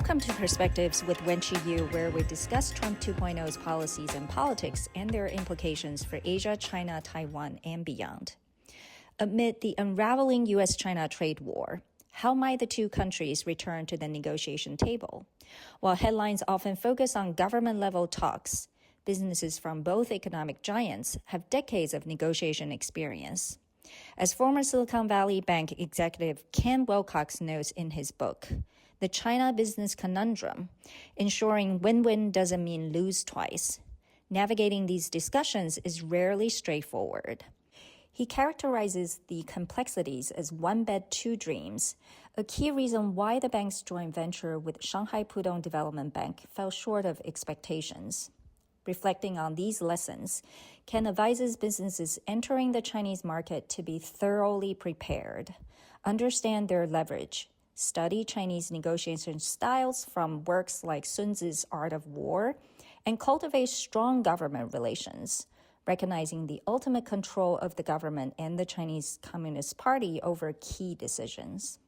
Welcome to Perspectives with Wenchi Yu, where we discuss Trump 2.0's policies and politics and their implications for Asia, China, Taiwan, and beyond. Amid the unraveling U.S.-China trade war, how might the two countries return to the negotiation table? While headlines often focus on government-level talks, businesses from both economic giants have decades of negotiation experience. As former Silicon Valley Bank executive Ken Wilcox notes in his book, The China Business Conundrum, ensuring win-win doesn't mean lose twice. Navigating these discussions is rarely straightforward. He characterizes the complexities as one bed, two dreams, a key reason why the bank's joint venture with Shanghai Pudong Development Bank fell short of expectations. Reflecting on these lessons, Ken advises businesses entering the Chinese market to be thoroughly prepared, understand their leverage, study Chinese negotiation styles from works like Sun Tzu's Art of War, and cultivate strong government relations, recognizing the ultimate control of the government and the Chinese Communist Party over key decisions.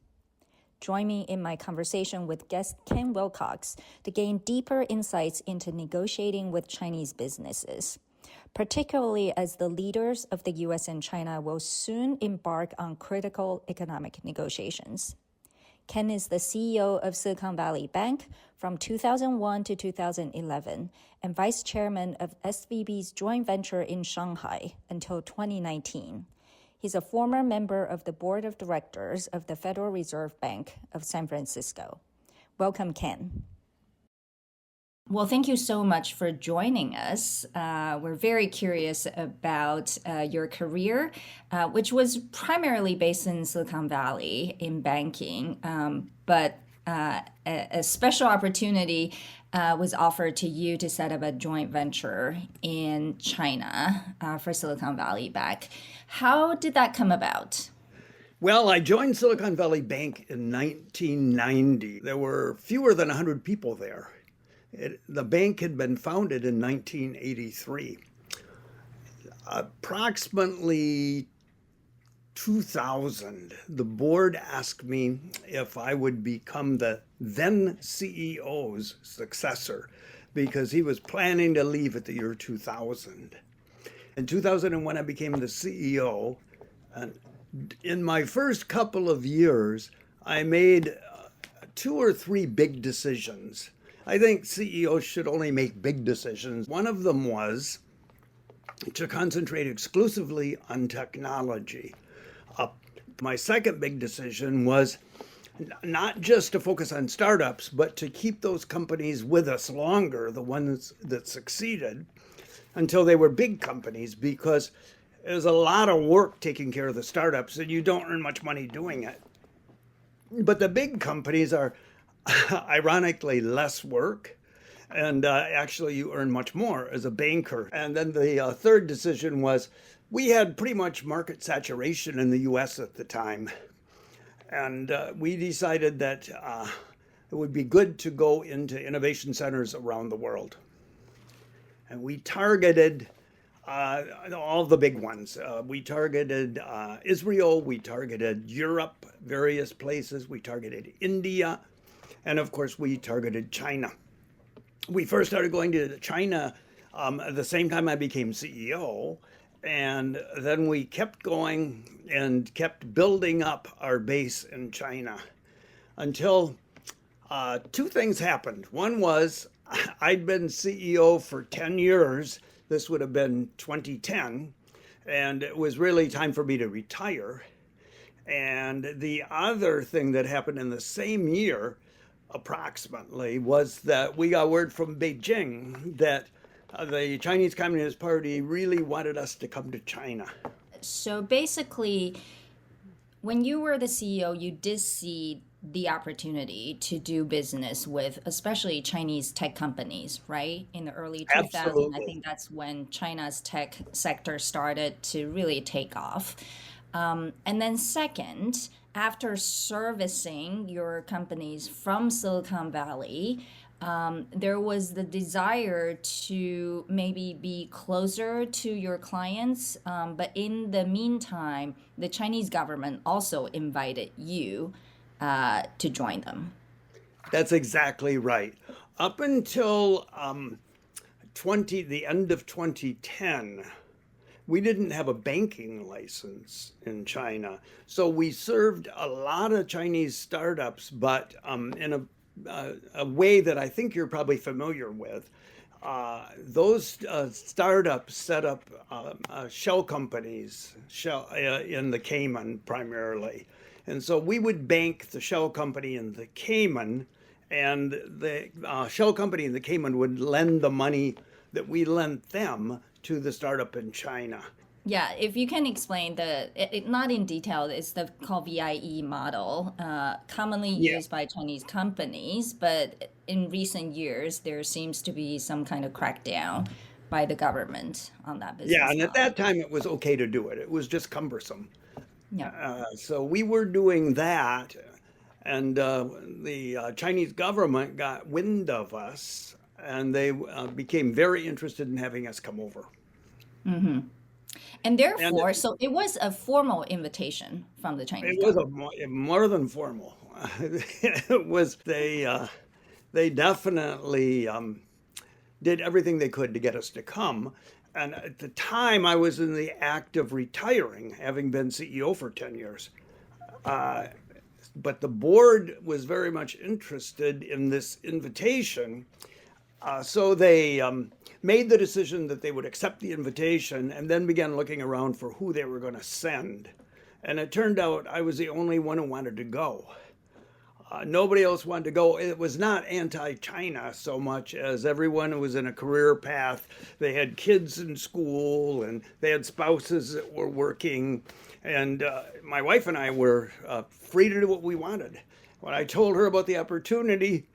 Join me in my conversation with guest Ken Wilcox to gain deeper insights into negotiating with Chinese businesses, particularly as the leaders of the U.S. and China will soon embark on critical economic negotiations. Ken is the CEO of Silicon Valley Bank from 2001 to 2011 and Vice Chairman of SVB's joint venture in Shanghai until 2019. He's a former member of the board of directors of the Federal Reserve Bank of San Francisco. Welcome, Ken. Well, thank you so much for joining us. We're very curious about your career, which was primarily based in Silicon Valley in banking, but a special opportunity was offered to you to set up a joint venture in China for Silicon Valley Bank. How did that come about? Well, I joined Silicon Valley Bank in 1990. There were fewer than 100 people there. The bank had been founded in 1983. Approximately 2000, the board asked me if I would become the then CEO's successor because he was planning to leave at the year 2000. In 2001, I became the CEO. And in my first couple of years, I made 2 or 3 big decisions. I think CEOs should only make big decisions. One of them was to concentrate exclusively on technology. My second big decision was not just to focus on startups, but to keep those companies with us longer, the ones that succeeded, until they were big companies, because there's a lot of work taking care of the startups and you don't earn much money doing it. But the big companies are ironically less work, and actually you earn much more as a banker. And then the third decision was we had pretty much market saturation in the US at the time, and we decided that it would be good to go into innovation centers around the world. And we targeted all the big ones. We targeted Israel, we targeted Europe, various places, we targeted India, and of course, we targeted China. We first started going to China at the same time I became CEO. And then we kept going and kept building up our base in China until 2 things happened. One was I'd been CEO for 10 years. This would have been 2010. And it was really time for me to retire. And the other thing that happened in the same year, approximately, was that we got word from Beijing that the Chinese Communist Party really wanted us to come to China. So basically, when you were the CEO, you did see the opportunity to do business with especially Chinese tech companies, right? In the early 2000s, Absolutely. I think that's when China's tech sector started to really take off. And then second, after servicing your companies from Silicon Valley, there was the desire to maybe be closer to your clients. But in the meantime, the Chinese government also invited you to join them. That's exactly right. Up until the end of 2010, we didn't have a banking license in China. So we served a lot of Chinese startups, but in a way that I think you're probably familiar with. Those startups set up shell companies in the Cayman primarily. And so we would bank the shell company in the Cayman, and the shell company in the Cayman would lend the money that we lent them to the startup in China. Yeah, if you can explain not in detail, it's the called VIE model, commonly Yeah. used by Chinese companies, but in recent years, there seems to be some kind of crackdown by the government on that Yeah, business and at model. that time it was okay to do it. It was just cumbersome. Yeah. So we were doing that, and the Chinese government got wind of us, and they became very interested in having us come over. And And therefore, so it was a formal invitation from the it Chinese was government. more than formal. It was they definitely did everything they could to get us to come. And at the time, I was in the act of retiring, having been CEO for 10 years. But the board was very much interested in this invitation. So they made the decision that they would accept the invitation and then began looking around for who they were going to send. And it turned out I was the only one who wanted to go. Nobody else wanted to go. It was not anti-China so much as everyone was in a career path. They had kids in school and they had spouses that were working. And my wife and I were free to do what we wanted. When I told her about the opportunity,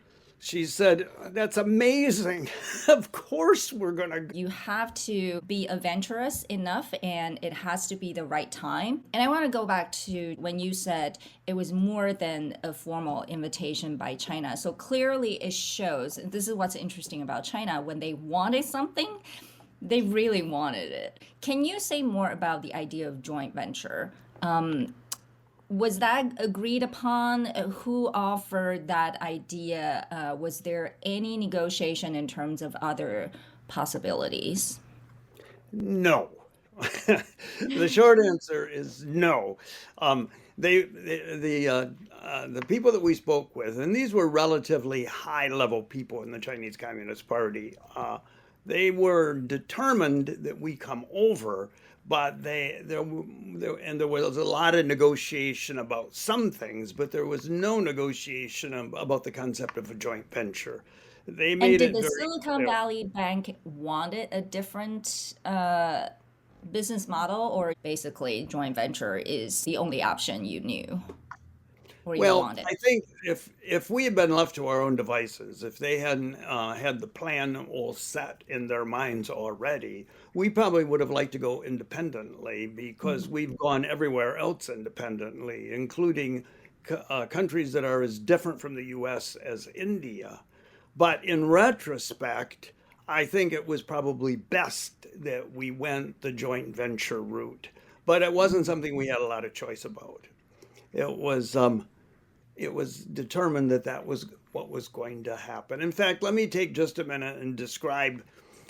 she said, "That's amazing. Of course we're going to." You have to be adventurous enough and it has to be the right time. And I want to go back to when you said it was more than a formal invitation by China. So clearly it shows, and this is what's interesting about China, when they wanted something, they really wanted it. Can you say more about the idea of joint venture? Was that agreed upon? Who offered that idea? Was there any negotiation in terms of other possibilities? No. The short answer is no. The people that we spoke with, and these were relatively high level people in the Chinese Communist Party, they were determined that we come over, but there was a lot of negotiation about some things, but there was no negotiation about the concept of a joint venture. They And made did it the very Silicon clear. Valley Bank wanted a different business model, or basically joint venture is the only option you knew or you Well, wanted? I think if we had been left to our own devices, if they hadn't had the plan all set in their minds already, we probably would have liked to go independently because Mhm. we've gone everywhere else independently, including countries that are as different from the U.S. as India. But in retrospect, I think it was probably best that we went the joint venture route. But it wasn't something we had a lot of choice about. It was it was determined that that was what was going to happen. In fact, let me take just a minute and describe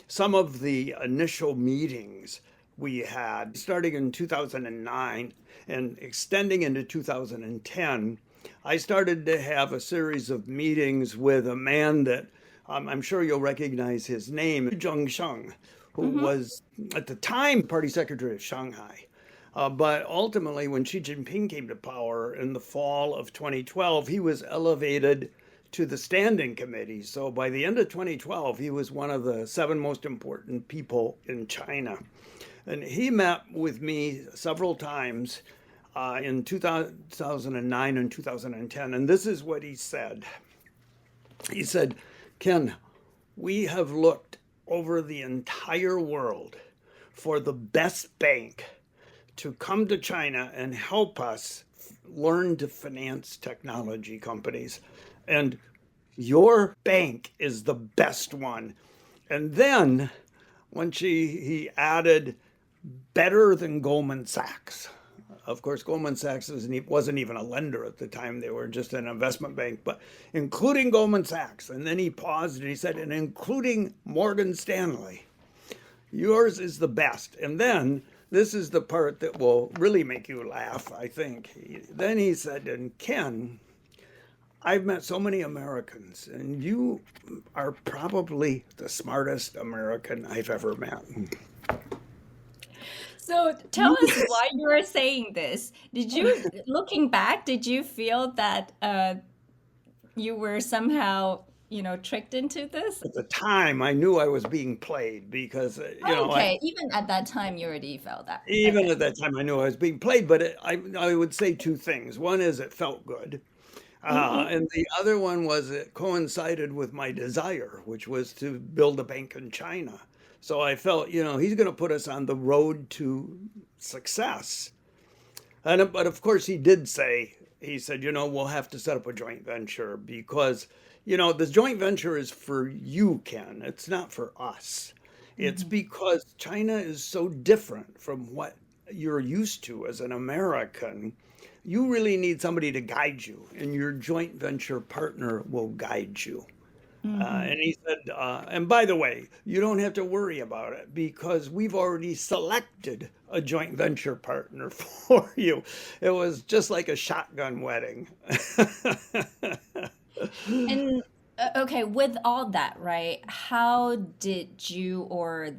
some of the initial meetings we had starting in 2009 and extending into 2010. I started to have a series of meetings with a man that I'm sure you'll recognize his name, Zheng Sheng, who Mm-hmm. was at the time party secretary of Shanghai. But ultimately, when Xi Jinping came to power in the fall of 2012, he was elevated to the standing committee. So by the end of 2012, he was one of the seven most important people in China. And he met with me several times in 2009 and 2010. And this is what he said. He said, "Ken, we have looked over the entire world for the best bank to come to China and help us learn to finance technology companies. And your bank is the best one." And then when he added better than Goldman Sachs. Of course, Goldman Sachs wasn't even a lender at the time. They were just an investment bank, but including Goldman Sachs. And then he paused and he said, and including Morgan Stanley, yours is the best. And then this is the part that will really make you laugh, I think. Then he said, and Ken, I've met so many Americans, and you are probably the smartest American I've ever met. So tell us why you were saying this. Did you, looking back, did you feel that you were somehow, tricked into this? At the time, I knew I was being played because, Okay, even at that time, you already felt that. even Okay. at that time, I knew I was being played. But I would say two things. One is it felt good. Hmm. And the other one was it coincided with my desire, which was to build a bank in China. So I felt, he's going to put us on the road to success. But of course, he said, we'll have to set up a joint venture because, the joint venture is for you, Ken. It's not for us. It's Hmm. because China is so different from what you're used to as an American. You really need somebody to guide you, and your joint venture partner will guide you. Hmm. And he said, and by the way, you don't have to worry about it because we've already selected a joint venture partner for you. It was just like a shotgun wedding. And okay, with all that, right? How did you or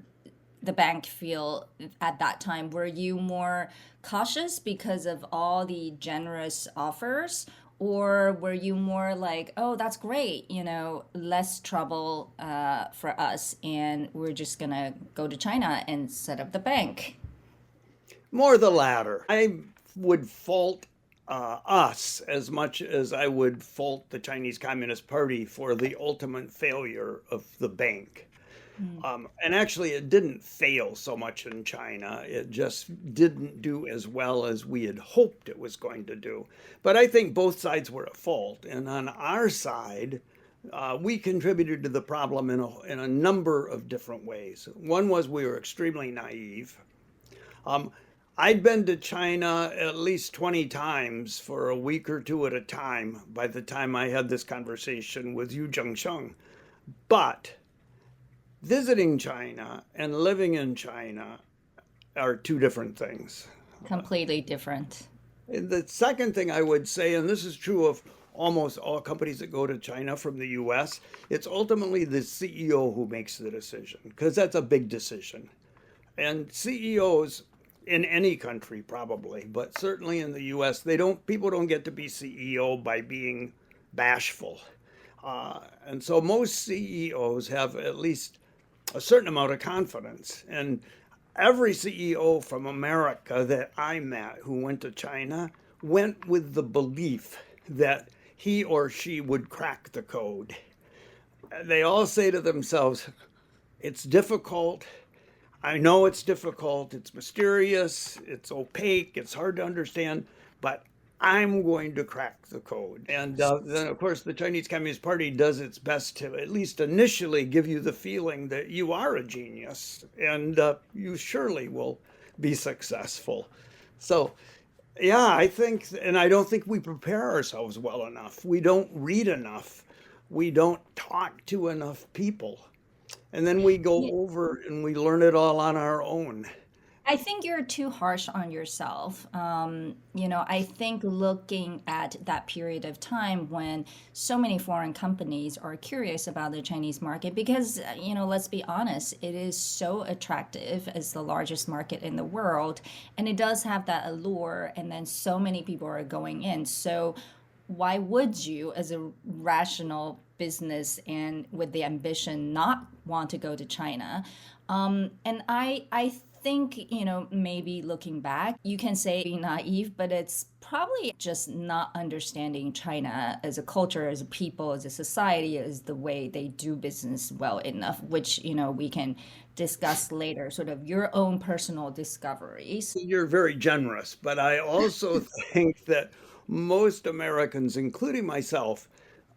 the bank feel at that time? Were you more cautious because of all the generous offers? Or were you more like, oh, that's great, less trouble for us, and we're just gonna go to China and set up the bank? More the latter. I would fault us as much as I would fault the Chinese Communist Party for the ultimate failure of the bank. Mm. And actually, it didn't fail so much in China. It just didn't do as well as we had hoped it was going to do. But I think both sides were at fault. And on our side, we contributed to the problem in a number of different ways. One was we were extremely naive. Um, I'd been to China at least 20 times for a week or two at a time by the time I had this conversation with Yu Zhengsheng. But visiting China and living in China are two different things. Completely different. And the second thing I would say, and this is true of almost all companies that go to China from the US, it's ultimately the CEO who makes the decision because that's a big decision. And CEOs in any country probably, but certainly in the US, people don't get to be CEO by being bashful. And so most CEOs have at least a certain amount of confidence. And every CEO from America that I met who went to China went with the belief that he or she would crack the code. They all say to themselves, it's difficult. I know it's difficult. It's mysterious. It's opaque. It's hard to understand, but I'm going to crack the code. And then, of course, the Chinese Communist Party does its best to at least initially give you the feeling that you are a genius and you surely will be successful. So, yeah, I think, and I don't think we prepare ourselves well enough. We don't read enough. We don't talk to enough people. And then we go over and we learn it all on our own. I think you're too harsh on yourself. I think looking at that period of time when so many foreign companies are curious about the Chinese market, because, let's be honest, it is so attractive as the largest market in the world, and it does have that allure, and then so many people are going in. So, why would you, as a rational business and with the ambition, not want to go to China? And I think, maybe looking back, you can say being naive, but it's probably just not understanding China as a culture, as a people, as a society, as the way they do business well enough, which, we can discuss later, sort of your own personal discoveries. You're very generous, but I also think that most Americans, including myself,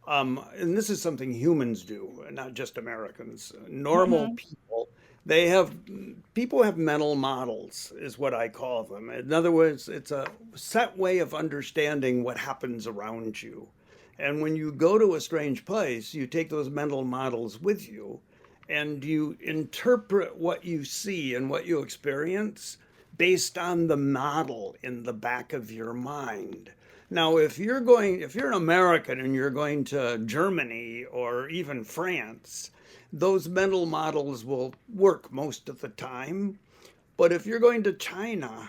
and this is something humans do, not just Americans, normal Hmm. people, People have mental models, is what I call them. In other words, it's a set way of understanding what happens around you. And when you go to a strange place, you take those mental models with you and you interpret what you see and what you experience based on the model in the back of your mind. Now, if you're an American and you're going to Germany or even France, those mental models will work most of the time. But if you're going to China,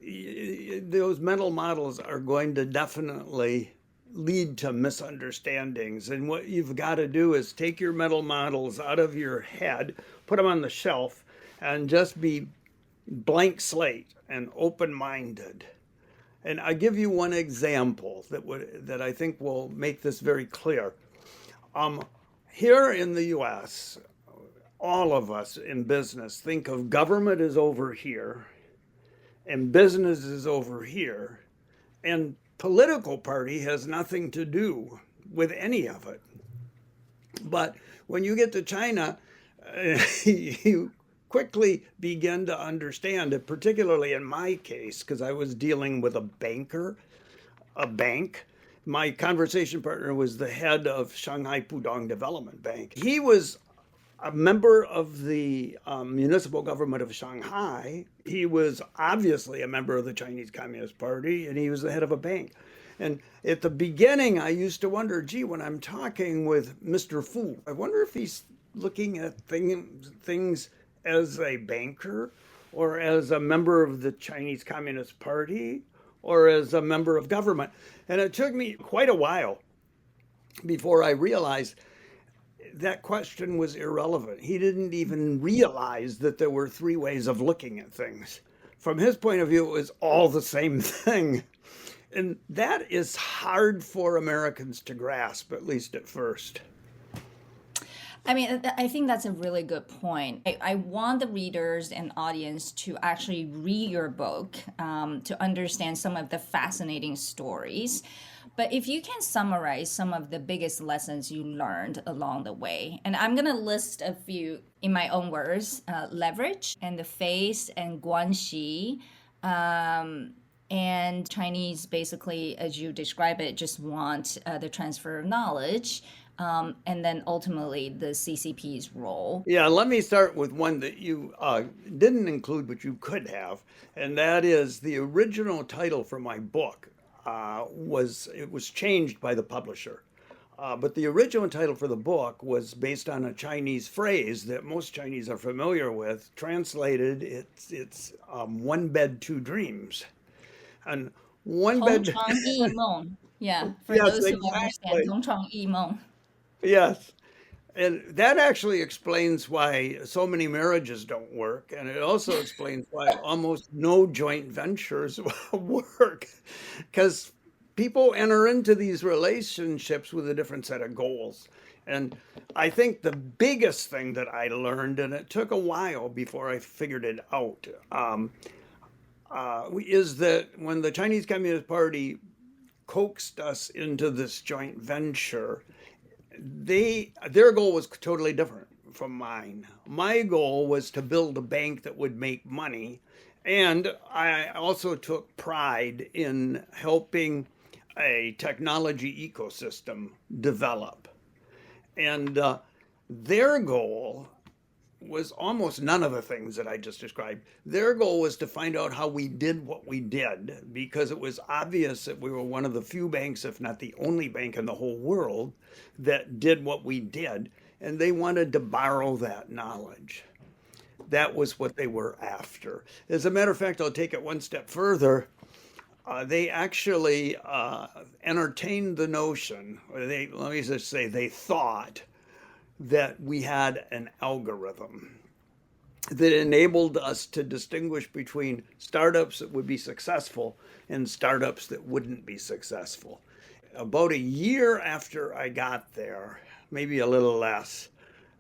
those mental models are going to definitely lead to misunderstandings. And what you've got to do is take your mental models out of your head, put them on the shelf, and just be blank slate and open-minded. And I give you one example that I think will make this very clear. Here in the U.S., all of us in business think of government as over here, and business is over here, and political party has nothing to do with any of it. But when you get to China, you quickly begin to understand it, particularly in my case, because I was dealing with a bank. My conversation partner was the head of Shanghai Pudong Development Bank. He was a member of the municipal government of Shanghai. He was obviously a member of the Chinese Communist Party, and he was the head of a bank. And at the beginning, I used to wonder, gee, when I'm talking with Mr. Fu, I wonder if he's looking at things as a banker or as a member of the Chinese Communist Party or as a member of government. And it took me quite a while before I realized that question was irrelevant. He didn't even realize that there were three ways of looking at things. From his point of view, it was all the same thing. And that is hard for Americans to grasp, at least at first. I mean, I think that's a really good point. I want the readers and audience to actually read your book to understand some of the fascinating stories. But if you can summarize some of the biggest lessons you learned along the way, and I'm going to list a few in my own words, leverage and the face and guanxi, and Chinese basically, as you describe it, just want the transfer of knowledge. And then ultimately the CCP's role. Yeah, let me start with one that you didn't include, but you could have, and that is the original title for my book was changed by the publisher. But the original title for the book was based on a Chinese phrase that most Chinese are familiar with. Translated, it's one bed, two dreams. And one bed. 同床异梦. Yeah, for Yes, those who exactly. understand, 同床异梦. Yes. And that actually explains why so many marriages don't work. And it also explains why almost no joint ventures work. Because people enter into these relationships with a different set of goals. And I think the biggest thing that I learned, and it took a while before I figured it out, is that when the Chinese Communist Party coaxed us into this joint venture, their goal was totally different from mine. My goal was to build a bank that would make money, and I also took pride in helping a technology ecosystem develop. And their goal was almost none of the things that I just described. Their goal was to find out how we did what we did, because it was obvious that we were one of the few banks, if not the only bank in the whole world, that did what we did. And they wanted to borrow that knowledge. That was what they were after. As a matter of fact, I'll take it one step further. They actually entertained the notion, or let me just say, they thought that we had an algorithm that enabled us to distinguish between startups that would be successful and startups that wouldn't be successful. About a year after I got there, maybe a little less,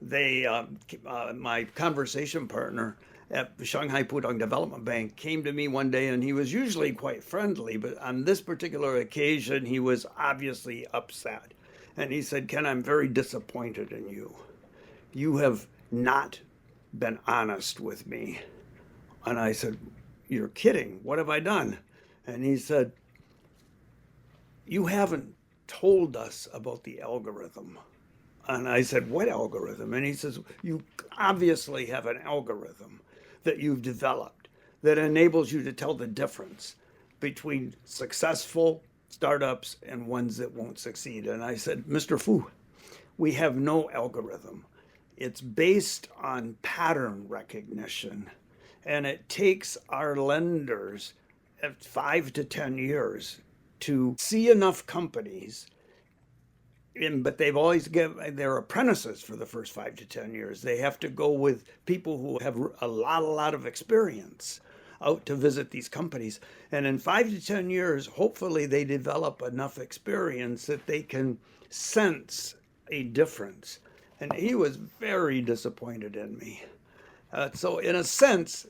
my conversation partner at the Shanghai Pudong Development Bank came to me one day, and he was usually quite friendly, but on this particular occasion, he was obviously upset. And he said, Ken, I'm very disappointed in you. You have not been honest with me. And I said, "You're kidding. What have I done?" And he said, "You haven't told us about the algorithm." And I said, "What algorithm?" And he says, "You obviously have an algorithm that you've developed that enables you to tell the difference between successful startups and ones that won't succeed." And I said, "Mr. Fu, we have no algorithm. It's based on pattern recognition. And it takes our lenders at 5 to 10 years to see enough companies, but they've always given their apprentices for the first 5 to 10 years. They have to go with people who have a lot of experience out to visit these companies. And in 5 to 10 years, hopefully they develop enough experience that they can sense a difference." And he was very disappointed in me. So in a sense,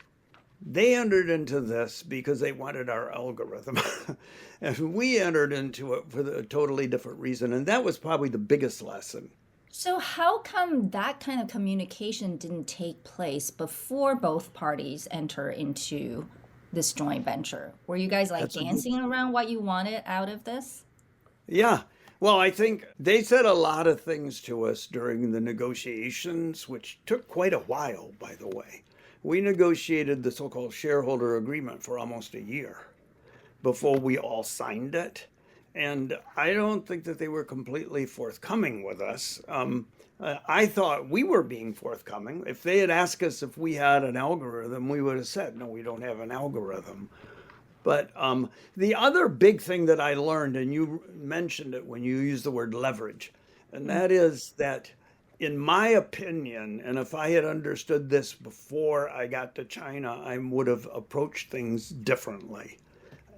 they entered into this because they wanted our algorithm. And we entered into it for a totally different reason. And that was probably the biggest lesson. So how come that kind of communication didn't take place before both parties enter into this joint venture? Were you guys like That's a good dancing around what you wanted out of this? Yeah. Well, I think they said a lot of things to us during the negotiations, which took quite a while, by the way. We negotiated the so-called shareholder agreement for almost a year before we all signed it. And I don't think that they were completely forthcoming with us. I thought we were being forthcoming. If they had asked us if we had an algorithm, we would have said, "No, we don't have an algorithm." But the other big thing that I learned, and you mentioned it when you used the word leverage, and that is that, in my opinion, and if I had understood this before I got to China, I would have approached things differently.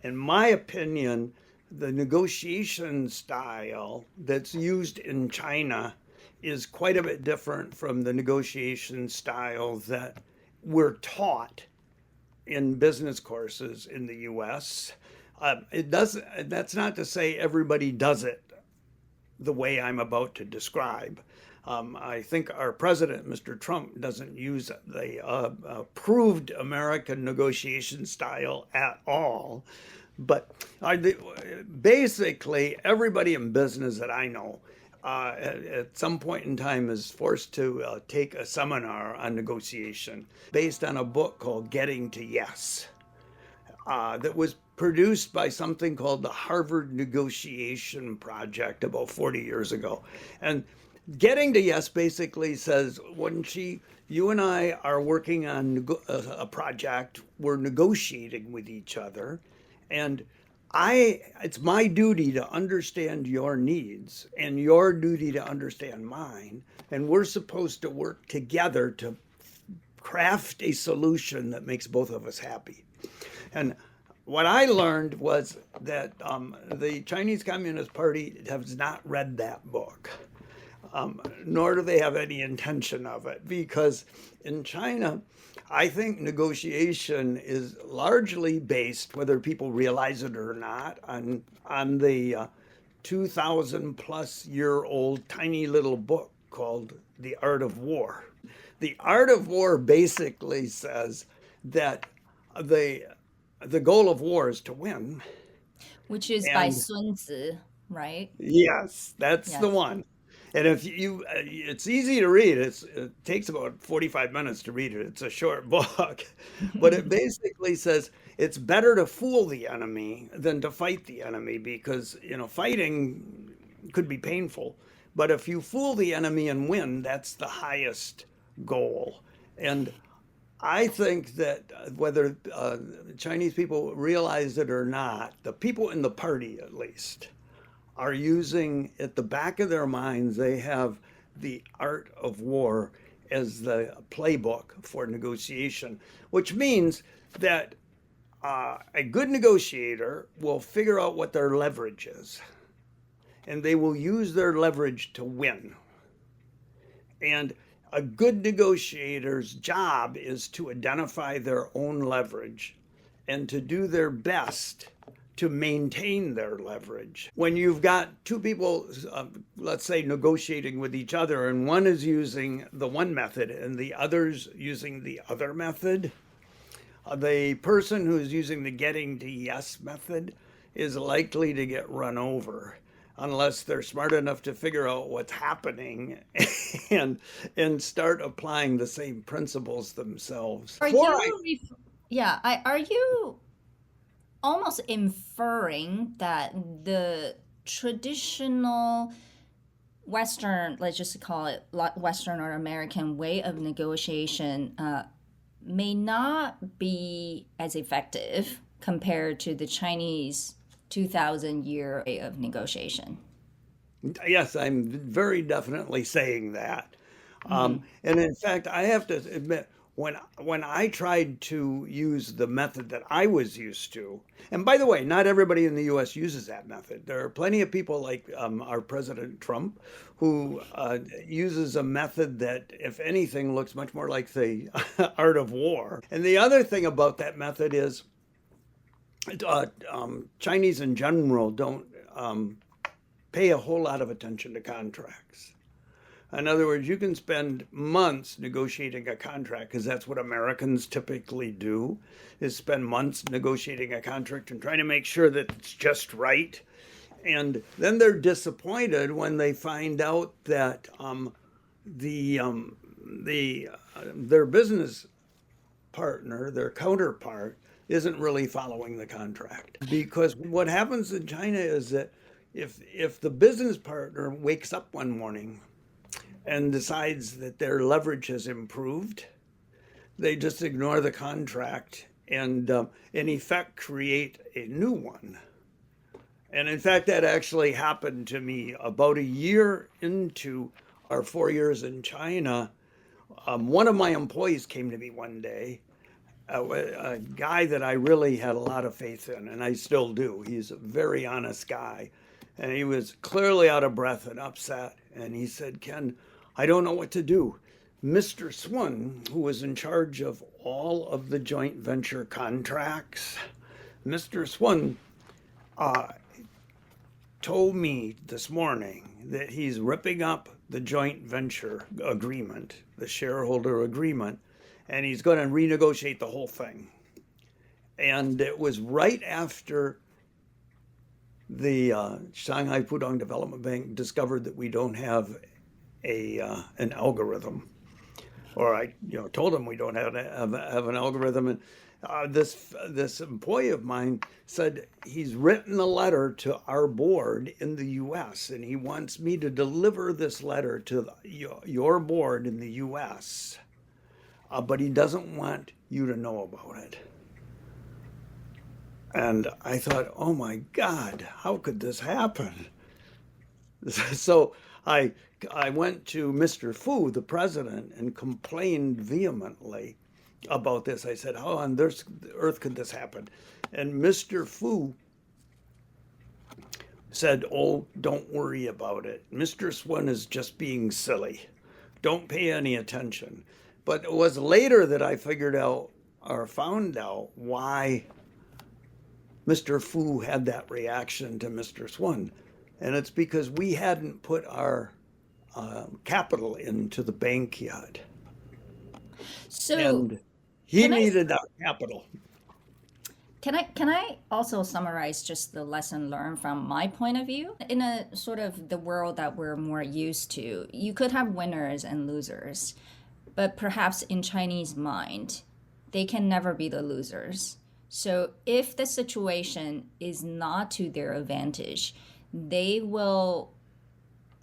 In my opinion, the negotiation style that's used in China is quite a bit different from the negotiation style that we're taught in business courses in the US. That's not to say everybody does it the way I'm about to describe. I think our president, Mr. Trump, doesn't use the approved American negotiation style at all. But basically, everybody in business that I know at some point in time is forced to take a seminar on negotiation based on a book called Getting to Yes that was produced by something called the Harvard Negotiation Project about 40 years ago. And Getting to Yes basically says, Wenchi, you and I are working on a project, we're negotiating with each other, and it's my duty to understand your needs and your duty to understand mine, and we're supposed to work together to craft a solution that makes both of us happy. And what I learned was that the Chinese Communist Party has not read that book. Nor do they have any intention of it, because in China, I think negotiation is largely based, whether people realize it or not, on the 2,000 plus year old tiny little book called The Art of War. The Art of War basically says that the goal of war is to win. Which is by Sun Tzu, right? Yes, that's the Yes. one. And if it's easy to read. It takes about 45 minutes to read it. It's a short book, but it basically says it's better to fool the enemy than to fight the enemy, because fighting could be painful, but if you fool the enemy and win, that's the highest goal. And I think that whether Chinese people realize it or not, the people in the party at least are using at the back of their minds, they have the art of war as the playbook for negotiation, which means that a good negotiator will figure out what their leverage is, and they will use their leverage to win. And a good negotiator's job is to identify their own leverage and to do their best to maintain their leverage. When you've got two people, let's say, negotiating with each other, and one is using the one method and the other's using the other method, the person who's using the getting to yes method is likely to get run over unless they're smart enough to figure out what's happening and start applying the same principles themselves. Are are you almost inferring that the traditional Western, let's just call it Western or American way of negotiation may not be as effective compared to the Chinese 2,000-year way of negotiation? Yes, I'm very definitely saying that. And in fact, I have to admit, when I tried to use the method that I was used to, and by the way, not everybody in the U.S. uses that method. There are plenty of people like our President Trump who uses a method that, if anything, looks much more like the art of war. And the other thing about that method is Chinese in general don't pay a whole lot of attention to contracts. In other words, you can spend months negotiating a contract, because that's what Americans typically do, is spend months negotiating a contract and trying to make sure that it's just right. And then they're disappointed when they find out that their business partner, their counterpart, isn't really following the contract. Because what happens in China is that if the business partner wakes up one morning and decides that their leverage has improved, they just ignore the contract and in effect create a new one. And in fact, that actually happened to me about a year into our 4 years in China. One of my employees came to me one day, a guy that I really had a lot of faith in, and I still do. He's a very honest guy. And he was clearly out of breath and upset. And he said, "Ken, I don't know what to do. Mr. Swun, who was in charge of all of the joint venture contracts, Mr. Swun told me this morning that he's ripping up the joint venture agreement, the shareholder agreement, and he's going to renegotiate the whole thing." And it was right after the Shanghai Pudong Development Bank discovered that we don't have an algorithm, or I told him we don't have an algorithm. And this employee of mine said he's written a letter to our board in the U.S. and he wants me to deliver this letter to your board in the U.S., but he doesn't want you to know about it. And I thought, oh my God, how could this happen? So I went to Mr. Fu, the president, and complained vehemently about this. I said, how on earth could this happen? And Mr. Fu said, oh, don't worry about it. Mr. Swun is just being silly. Don't pay any attention. But it was later that I figured out or found out why Mr. Fu had that reaction to Mr. Swun. And it's because we hadn't put our capital into the bank yet. So and he needed our capital. Can I also summarize just the lesson learned from my point of view? In a sort of the world that we're more used to, you could have winners and losers, but perhaps in Chinese mind, they can never be the losers. So if the situation is not to their advantage, they will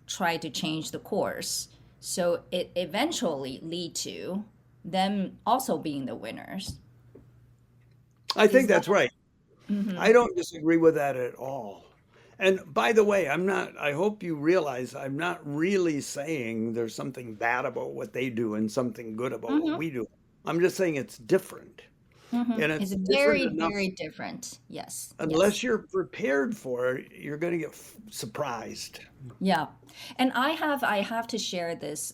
try to change the course. So it eventually lead to them also being the winners. I think that's right. Mm-hmm. I don't disagree with that at all. And by the way, I hope you realize I'm not really saying there's something bad about what they do and something good about what we do. I'm just saying it's different. Mm-hmm. And it's very, very different. Yes. Unless you're prepared for it, you're going to get surprised. Yeah. And I have to share this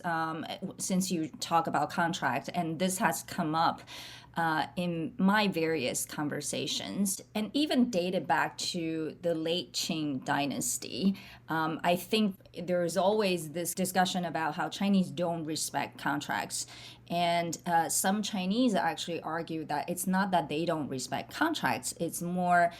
since you talk about contract, and this has come up. in my various conversations, and even dated back to the late Qing dynasty. I think there's always this discussion about how Chinese don't respect contracts. And some Chinese actually argue that it's not that they don't respect contracts, it's more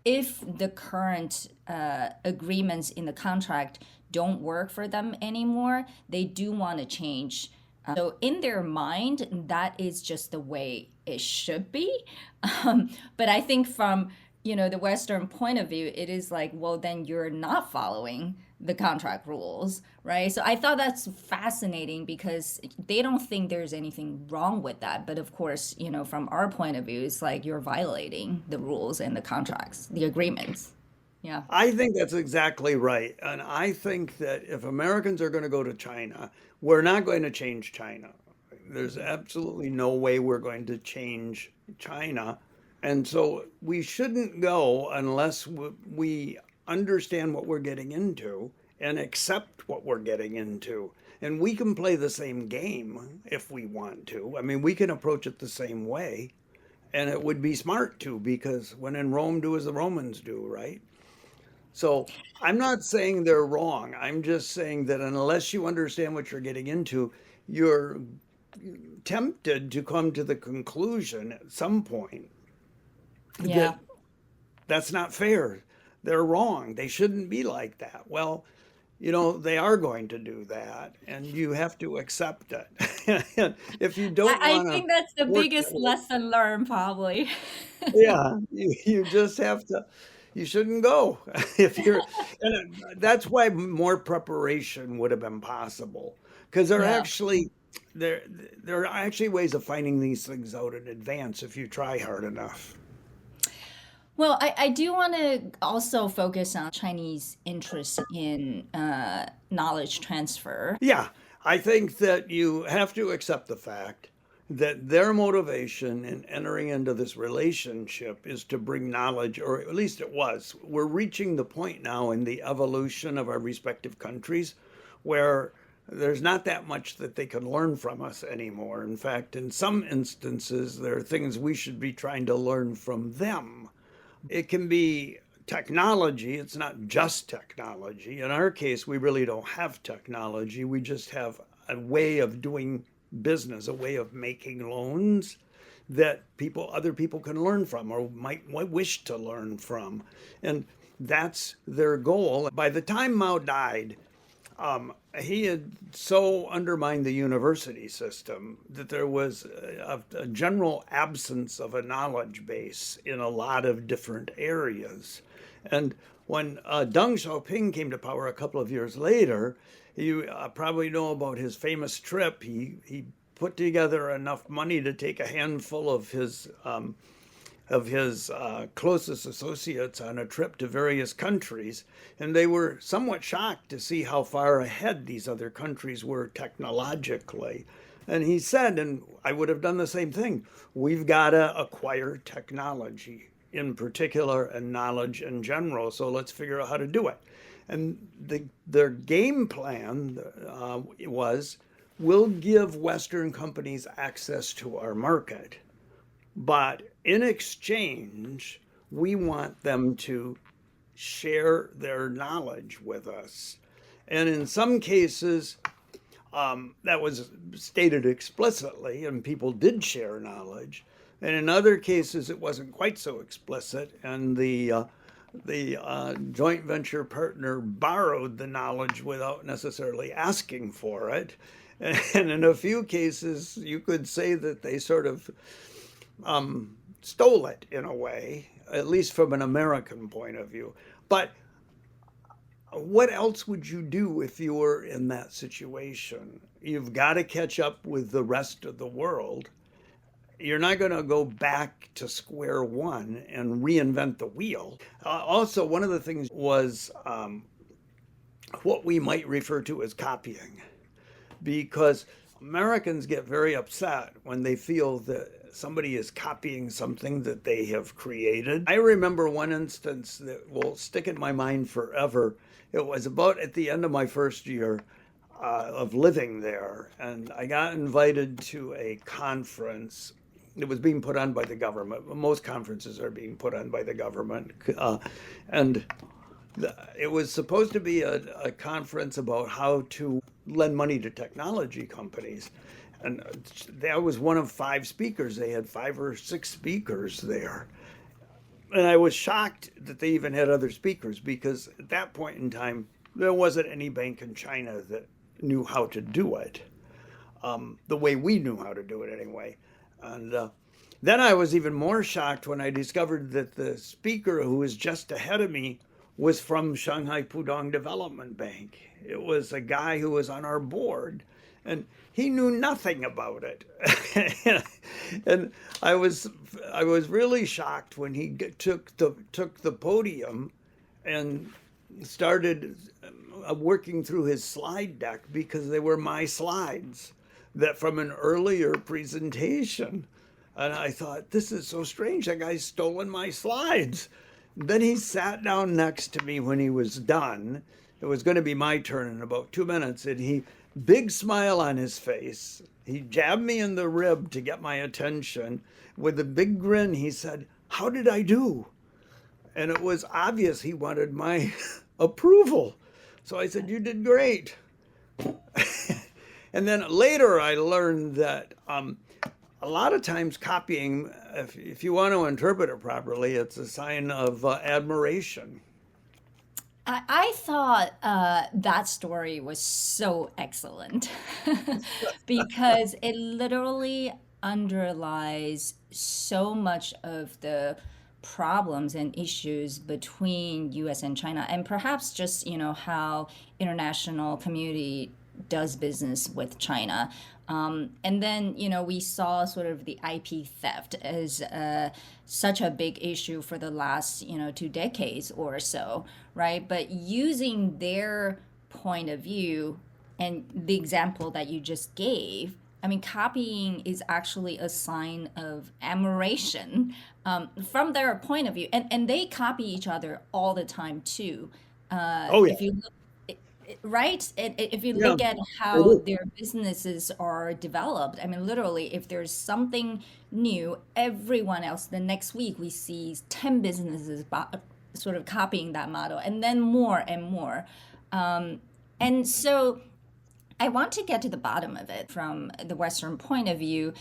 if the current agreements in the contract don't work for them anymore, they do want to change. So in their mind, that is just the way it should be. But I think from the Western point of view, it is like, well, then you're not following the contract rules, right? So I thought that's fascinating because they don't think there's anything wrong with that. But of course, from our point of view, it's like you're violating the rules and the contracts, the agreements. Yeah. I think that's exactly right. And I think that if Americans are going to go to China, we're not going to change China. There's absolutely no way we're going to change China. And so we shouldn't go unless we understand what we're getting into and accept what we're getting into. And we can play the same game if we want to. I mean, we can approach it the same way. And it would be smart to, because when in Rome, do as the Romans do, right? So I'm not saying they're wrong. I'm just saying that unless you understand what you're getting into, you're tempted to come to the conclusion at some point Yeah. that that's not fair. They're wrong. They shouldn't be like that. Well, they are going to do that, and you have to accept it. And if you don't I want to think that's the work biggest that way, lesson learned, probably. yeah, you just have to, you shouldn't go if you're, and that's why more preparation would have been possible, because Yeah. there there are actually ways of finding these things out in advance if you try hard enough. Well, I do want to also focus on Chinese interest in knowledge transfer. Yeah, I think that you have to accept the fact that their motivation in entering into this relationship is to bring knowledge, or at least it was. We're reaching the point now in the evolution of our respective countries where there's not that much that they can learn from us anymore. In fact, in some instances, there are things we should be trying to learn from them. It can be technology, it's not just technology. In our case, we really don't have technology. We just have a way of doing business, a way of making loans that other people can learn from or might wish to learn from. And that's their goal. By the time Mao died, he had so undermined the university system that there was a general absence of a knowledge base in a lot of different areas. And when Deng Xiaoping came to power a couple of years later, you probably know about his famous trip. He put together enough money to take a handful of his closest associates on a trip to various countries, and they were somewhat shocked to see how far ahead these other countries were technologically. And he said, and I would have done the same thing, we've got to acquire technology in particular and knowledge in general, so let's figure out how to do it. And their game plan was, we'll give Western companies access to our market. But in exchange, we want them to share their knowledge with us. And in some cases, that was stated explicitly, and people did share knowledge. And in other cases, it wasn't quite so explicit, and the joint venture partner borrowed the knowledge without necessarily asking for it. And in a few cases, you could say that they sort of stole it in a way, at least from an American point of view. But what else would you do if you were in that situation? You've got to catch up with the rest of the world. You're not going to go back to square one and reinvent the wheel. Also, one of the things was what we might refer to as copying, because Americans get very upset when they feel that somebody is copying something that they have created. I remember one instance that will stick in my mind forever. It was about at the end of my first year of living there, and I got invited to a conference it was being put on by the government. Most conferences are being put on by the government. And it was supposed to be a conference about how to lend money to technology companies. And that was one of 5 speakers. They had 5 or 6 speakers there. And I was shocked that they even had other speakers, because at that point in time, there wasn't any bank in China that knew how to do it, the way we knew how to do it anyway. And then I was even more shocked when I discovered that the speaker who was just ahead of me was from Shanghai Pudong Development Bank. It was a guy who was on our board, and he knew nothing about it. And I was really shocked when he took the podium and started working through his slide deck, because they were my slides that from an earlier presentation. And I thought, this is so strange. That guy's stolen my slides. Then he sat down next to me when he was done. It was going to be my turn in about 2 minutes, and he, big smile on his face, he jabbed me in the rib to get my attention. With a big grin, he said, "How did I do?" And it was obvious he wanted my approval. So I said, "You did great." And then later I learned that a lot of times copying, if you want to interpret it properly, it's a sign of admiration. I thought that story was so excellent because it literally underlies so much of the problems and issues between US and China, and perhaps just, how international community does business with China. And then, we saw sort of the IP theft as such a big issue for the last, 2 decades or so, right? But using their point of view and the example that you just gave, I mean, copying is actually a sign of admiration from their point of view. And they copy each other all the time, too. Oh, yeah. If you look, right? If you Yeah, look at I how do. their businesses are developed, I mean, literally, if there's something new, everyone else, the next week we see 10 businesses sort of copying that model, and then more and more. And so I want to get to the bottom of it from the Western point of view.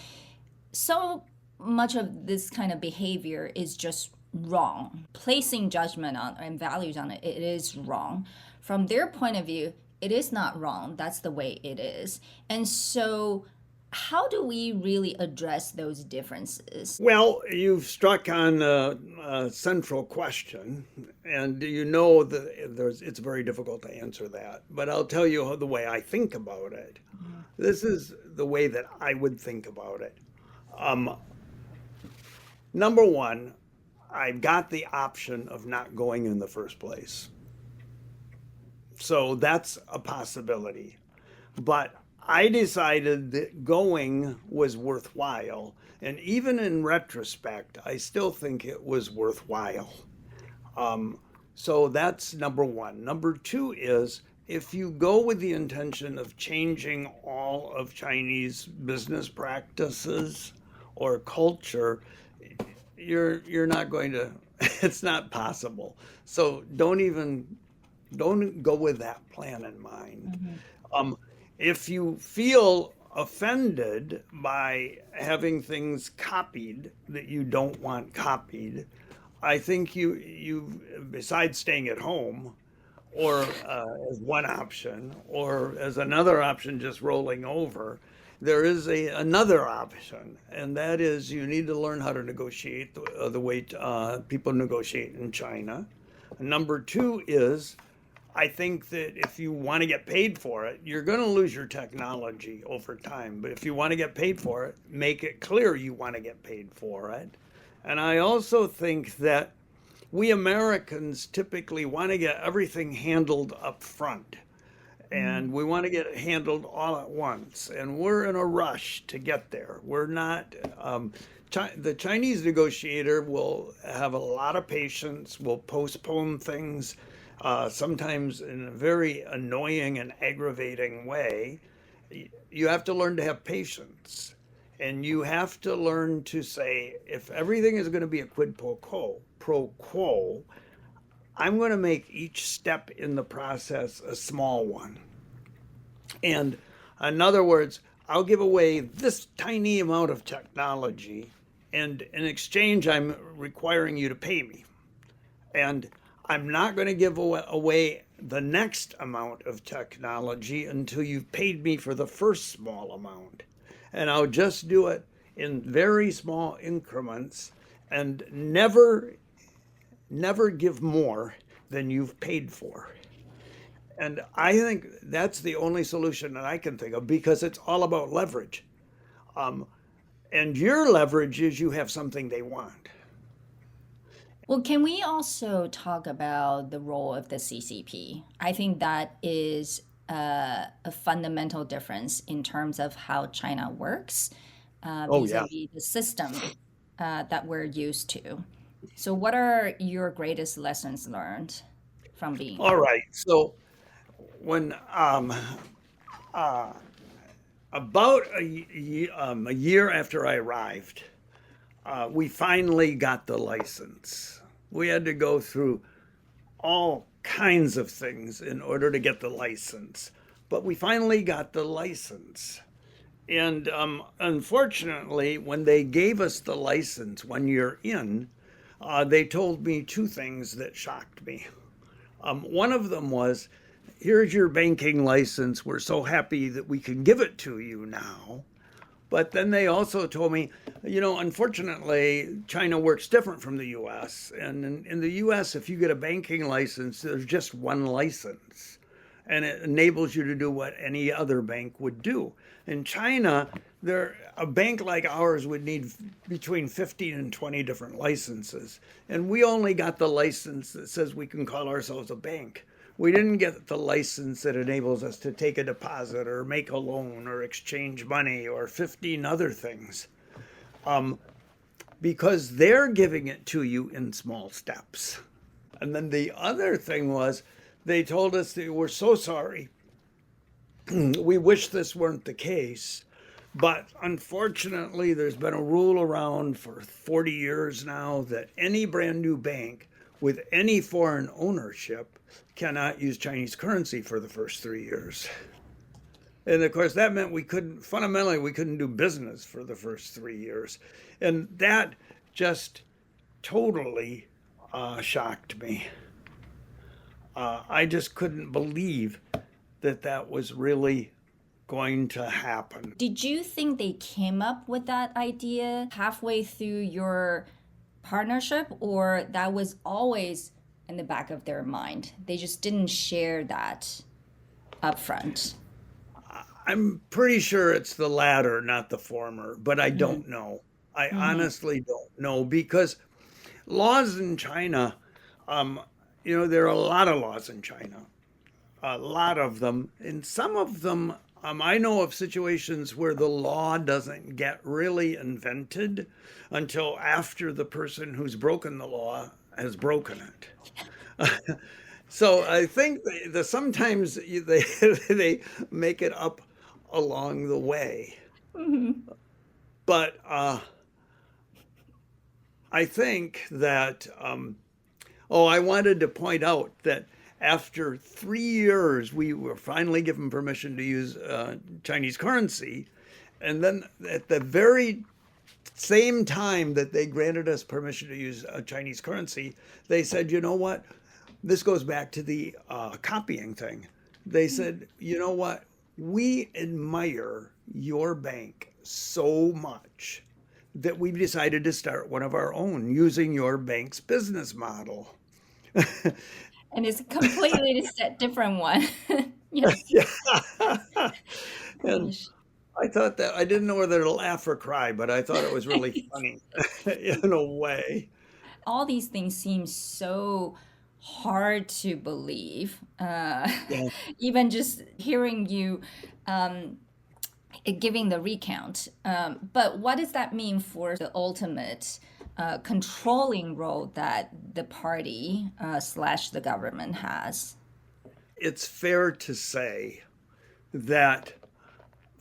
So much of this kind of behavior is just wrong. Placing judgment on and values on it, it is wrong. From their point of view, it is not wrong. That's the way it is. And so, how do we really address those differences? Well, you've struck on a central question, and you know that it's very difficult to answer that. But I'll tell you the way I think about it. This is the way that I would think about it. Um, Number one, I've got the option of not going in the first place. So that's a possibility. But I decided that going was worthwhile. And even in retrospect, I still think it was worthwhile. So that's number one. Number two is, if you go with the intention of changing all of Chinese business practices or culture, you're not going to, it's not possible. So don't go with that plan in mind. If you feel offended by having things copied that you don't want copied, I think you besides staying at home, or as one option, or as another option, just rolling over, there is another option, and that is you need to learn how to negotiate the way people negotiate in China. Number two is, I think that if you want to get paid for it, you're going to lose your technology over time. But if you want to get paid for it, make it clear you want to get paid for it. And I also think that we Americans typically want to get everything handled up front. And we want to get it handled all at once. And we're in a rush to get there. We're not, the Chinese negotiator will have a lot of patience, will postpone things, sometimes in a very annoying and aggravating way. You have to learn to have patience. And you have to learn to say, if everything is going to be a quid pro quo, I'm going to make each step in the process a small one. And in other words, I'll give away this tiny amount of technology, and in exchange, I'm requiring you to pay me. And I'm not going to give away the next amount of technology until you've paid me for the first small amount. And I'll just do it in very small increments and never give more than you've paid for. And I think that's the only solution that I can think of, because it's all about leverage. And your leverage is you have something they want. Well, can we also talk about the role of the CCP? I think that is a fundamental difference in terms of how China works Oh, yeah. vis-a-vis the system that we're used to. So, what are your greatest lessons learned from being All there? right. So when about a year after I arrived, we finally got the license. We had to go through all kinds of things in order to get the license, but we finally got the license. And unfortunately, when they gave us the license 1 year in, they told me two things that shocked me. One of them was, here's your banking license. We're so happy that we can give it to you now. But then they also told me, unfortunately, China works different from the US. And in the US, if you get a banking license, there's just one license. And it enables you to do what any other bank would do. In China, a bank like ours would need between 15 and 20 different licenses. And we only got the license that says we can call ourselves a bank. We didn't get the license that enables us to take a deposit or make a loan or exchange money or 15 other things, because they're giving it to you in small steps. And then the other thing was, they told us they were so sorry. We wish this weren't the case. But unfortunately, there's been a rule around for 40 years now that any brand new bank with any foreign ownership cannot use Chinese currency for the first 3 years. And of course, that meant we couldn't do business for the first 3 years. And that just totally shocked me. I just couldn't believe that was really going to happen. Did you think they came up with that idea halfway through your partnership, or that was always in the back of their mind? They just didn't share that upfront. I'm pretty sure it's the latter, not the former, but I don't know. I honestly don't know, because laws in China, there are a lot of laws in China, a lot of them. And some of them, I know of situations where the law doesn't get really invented until after the person who's broken the law has broken it. So I think sometimes they make it up along the way. But I think that, I wanted to point out that after 3 years, we were finally given permission to use Chinese currency. And then at the very same time that they granted us permission to use Chinese currency, they said, you know what? This goes back to the copying thing. They said, you know what? We admire your bank so much that we've decided to start one of our own using your bank's business model. And it's a completely different one. Yeah. Yeah. And Gosh. I thought that I didn't know whether to laugh or cry, but I thought it was really funny in a way. All these things seem so hard to believe. Yeah. Even just hearing you giving the recount. But what does that mean for the ultimate controlling role that the party slash the government has? It's fair to say that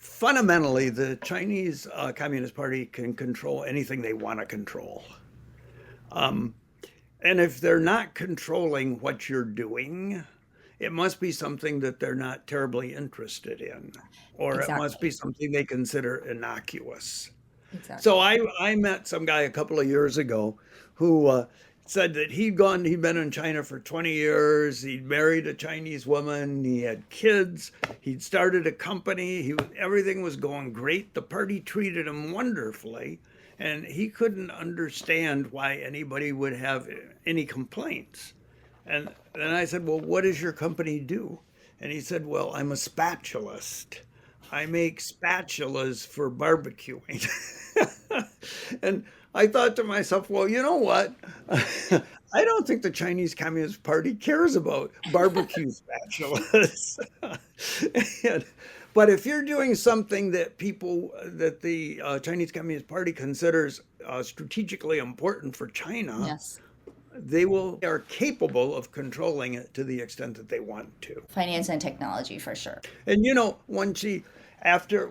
fundamentally, the Chinese Communist Party can control anything they want to control. Um, and if they're not controlling what you're doing, it must be something that they're not terribly interested in, or it must Exactly. be something they consider innocuous. So Exactly. I met some guy a couple of years ago who said that he'd been in China for 20 years. He'd married a Chinese woman. He had kids. He'd started a company. Everything was going great. The party treated him wonderfully. And he couldn't understand why anybody would have any complaints. And then I said, well, what does your company do? And he said, well, I'm a spatulist. I make spatulas for barbecuing. And I thought to myself, well, you know what? I don't think the Chinese Communist Party cares about barbecue spatulas. And, but if you're doing something that that the Chinese Communist Party considers strategically important for China, Yes. they are capable of controlling it to the extent that they want to. Finance and technology for sure. And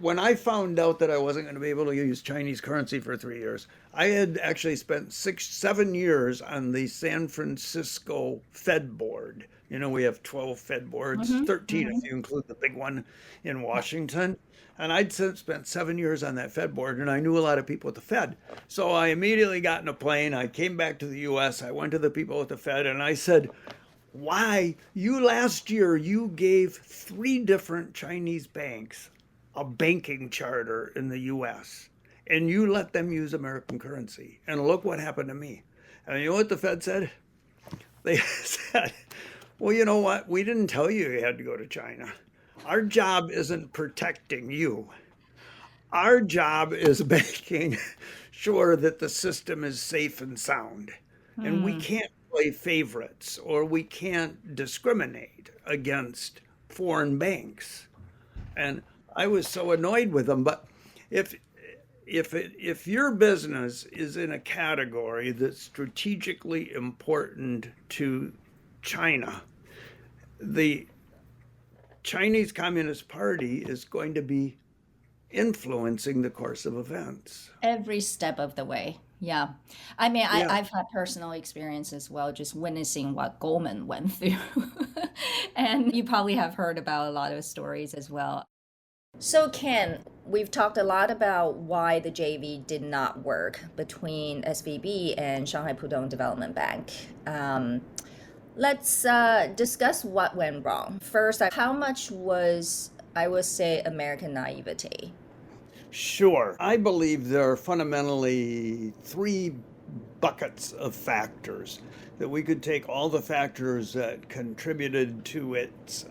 when I found out that I wasn't going to be able to use Chinese currency for 3 years, I had actually spent 7 years on the San Francisco Fed board. We have 12 Fed boards, 13 if you include the big one in Washington. And I'd spent 7 years on that Fed board, and I knew a lot of people at the Fed. So I immediately got in a plane. I came back to the U.S. I went to the people at the Fed, and I said, last year you gave 3 different Chinese banks a banking charter in the U.S., and you let them use American currency. And look what happened to me. And you know what the Fed said? They said, well, you know what? We didn't tell you had to go to China. Our job isn't protecting you. Our job is making sure that the system is safe and sound. And we can't play favorites, or we can't discriminate against foreign banks. And I was so annoyed with them. But if your business is in a category that's strategically important to China, the Chinese Communist Party is going to be influencing the course of events. Every step of the way. Yeah. I mean, Yeah. I've had personal experience as well, just witnessing what Goldman went through. And you probably have heard about a lot of stories as well. So, Ken, we've talked a lot about why the JV did not work between SVB and Shanghai Pudong Development Bank. Let's discuss what went wrong. First, how much was, I would say, American naivety? Sure. I believe there are fundamentally 3 buckets of factors that we could take all the factors that contributed to its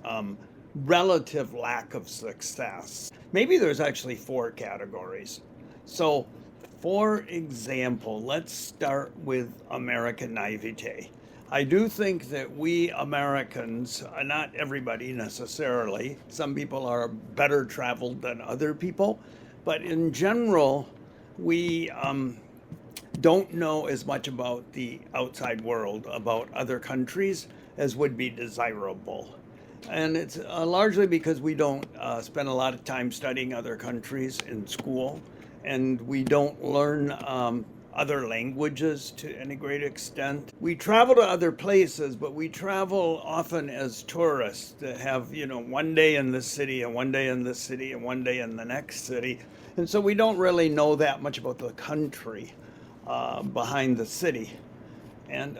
relative lack of success. Maybe there's actually 4 categories. So, for example, let's start with American naivete. I do think that we Americans, not everybody necessarily, some people are better traveled than other people, but in general, we don't know as much about the outside world, about other countries, as would be desirable. And it's largely because we don't spend a lot of time studying other countries in school, and we don't learn other languages to any great extent. We travel to other places, but we travel often as tourists that have, one day in this city and one day in this city and one day in the next city. And so we don't really know that much about the country behind the city. And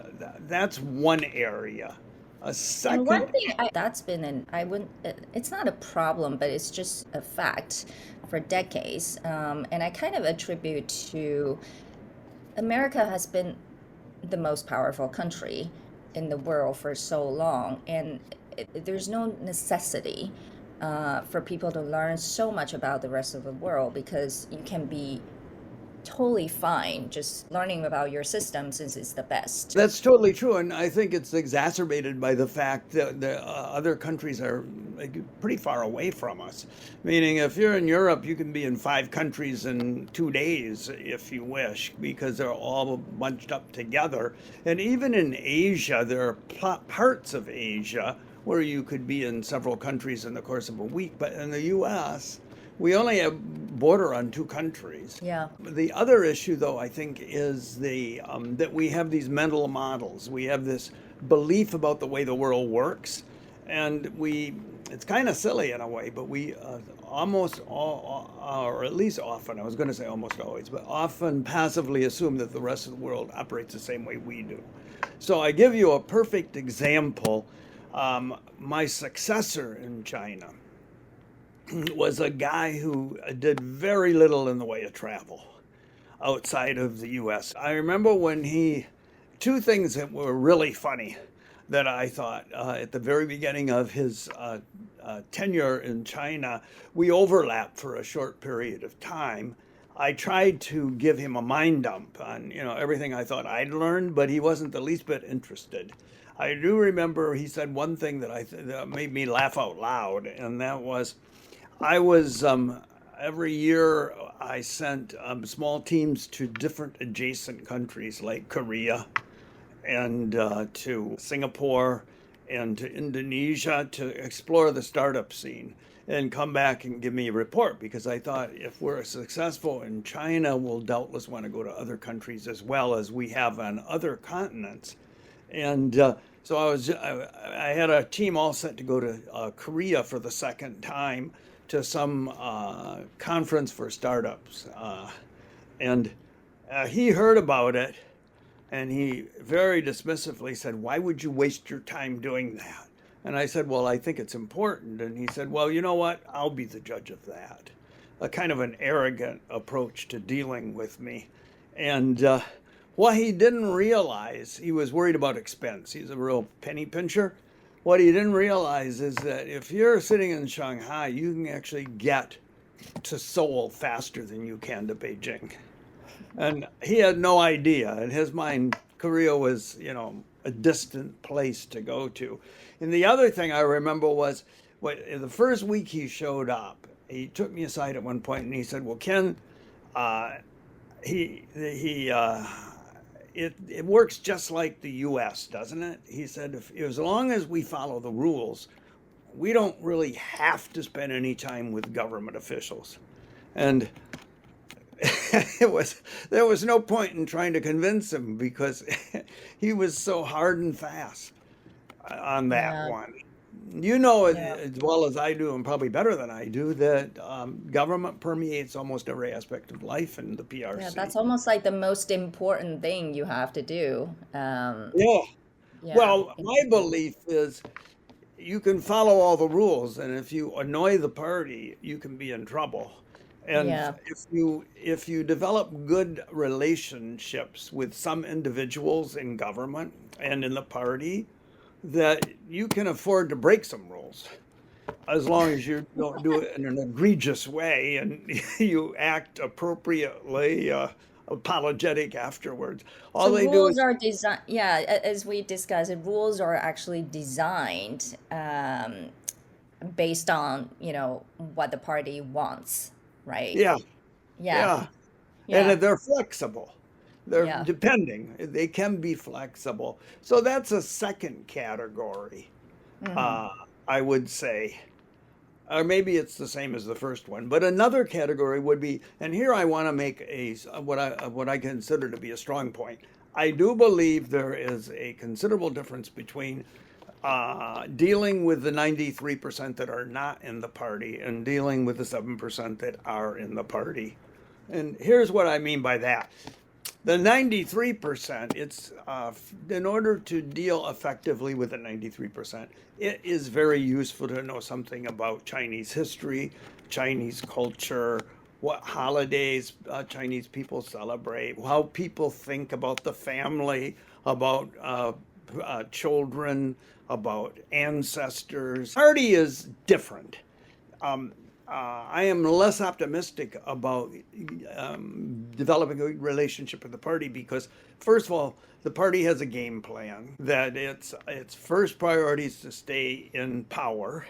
that's one area. A And one second, thing that's been I wouldn't, it's not a problem, but it's just a fact for decades. And I kind of attribute to America has been the most powerful country in the world for so long, and there's no necessity for people to learn so much about the rest of the world because you can be totally fine just learning about your system since it's the best. that's totally true, and I think it's exacerbated by the fact that the other countries are pretty far away from us. Meaning, if you're in Europe, you can be in 5 countries in 2 days if you wish, because they're all bunched up together. And even in Asia, there are parts of Asia where you could be in several countries in the course of a week. But in the U.S., We only have border on 2 countries. Yeah. The other issue, though, I think, is that we have these mental models. We have this belief about the way the world works, and it's kind of silly in a way, but we almost all, or at least often, I was going to say almost always, but often passively assume that the rest of the world operates the same way we do. So I give you a perfect example. My successor in China was a guy who did very little in the way of travel outside of the US. I remember when two things that were really funny that I thought at the very beginning of his tenure in China. We overlapped for a short period of time. I tried to give him a mind dump on everything I thought I'd learned, but he wasn't the least bit interested. I do remember he said one thing that made me laugh out loud, and that was, every year I sent small teams to different adjacent countries like Korea and to Singapore and to Indonesia to explore the startup scene and come back and give me a report, because I thought if we're successful in China, we'll doubtless want to go to other countries as well as we have on other continents. And so I had a team all set to go to Korea for the second time to some conference for startups. And he heard about it, and he very dismissively said, "Why would you waste your time doing that?" And I said, "Well, I think it's important." And he said, "Well, you know what? I'll be the judge of that." A kind of an arrogant approach to dealing with me. And what he didn't realize, he was worried about expense. He's a real penny pincher. What he didn't realize is that if you're sitting in Shanghai, you can actually get to Seoul faster than you can to Beijing. And he had no idea. In his mind, Korea was, a distant place to go to. And the other thing I remember was, the first week he showed up, he took me aside at one point and he said, "Well, Ken, it works just like the U.S., doesn't it?" He said, as long as we follow the rules, we don't really have to spend any time with government officials." And there was no point in trying to convince him, because he was so hard and fast on that one. As well as I do, and probably better than I do, that government permeates almost every aspect of life in the PRC. Yeah, that's almost like the most important thing you have to do. Yeah. Well, my belief is you can follow all the rules, and if you annoy the party, you can be in trouble. And if you develop good relationships with some individuals in government and in the party, that you can afford to break some rules, as long as you don't do it in an egregious way and you act appropriately, apologetic afterwards. All they rules do is are designed. Yeah, as we discussed, rules are actually designed based on what the party wants. Right. Yeah. And they're flexible. They're depending. They can be flexible. So that's a second category, I would say. Or maybe it's the same as the first one. But another category would be, and here I want to make what I consider to be a strong point. I do believe there is a considerable difference between dealing with the 93% that are not in the party and dealing with the 7% that are in the party. And here's what I mean by that. The 93%, it's in order to deal effectively with the 93%, it is very useful to know something about Chinese history, Chinese culture, what holidays Chinese people celebrate, how people think about the family, about children, about ancestors. Party is different. I am less optimistic about developing a relationship with the party because, first of all, the party has a game plan that its first priority is to stay in power.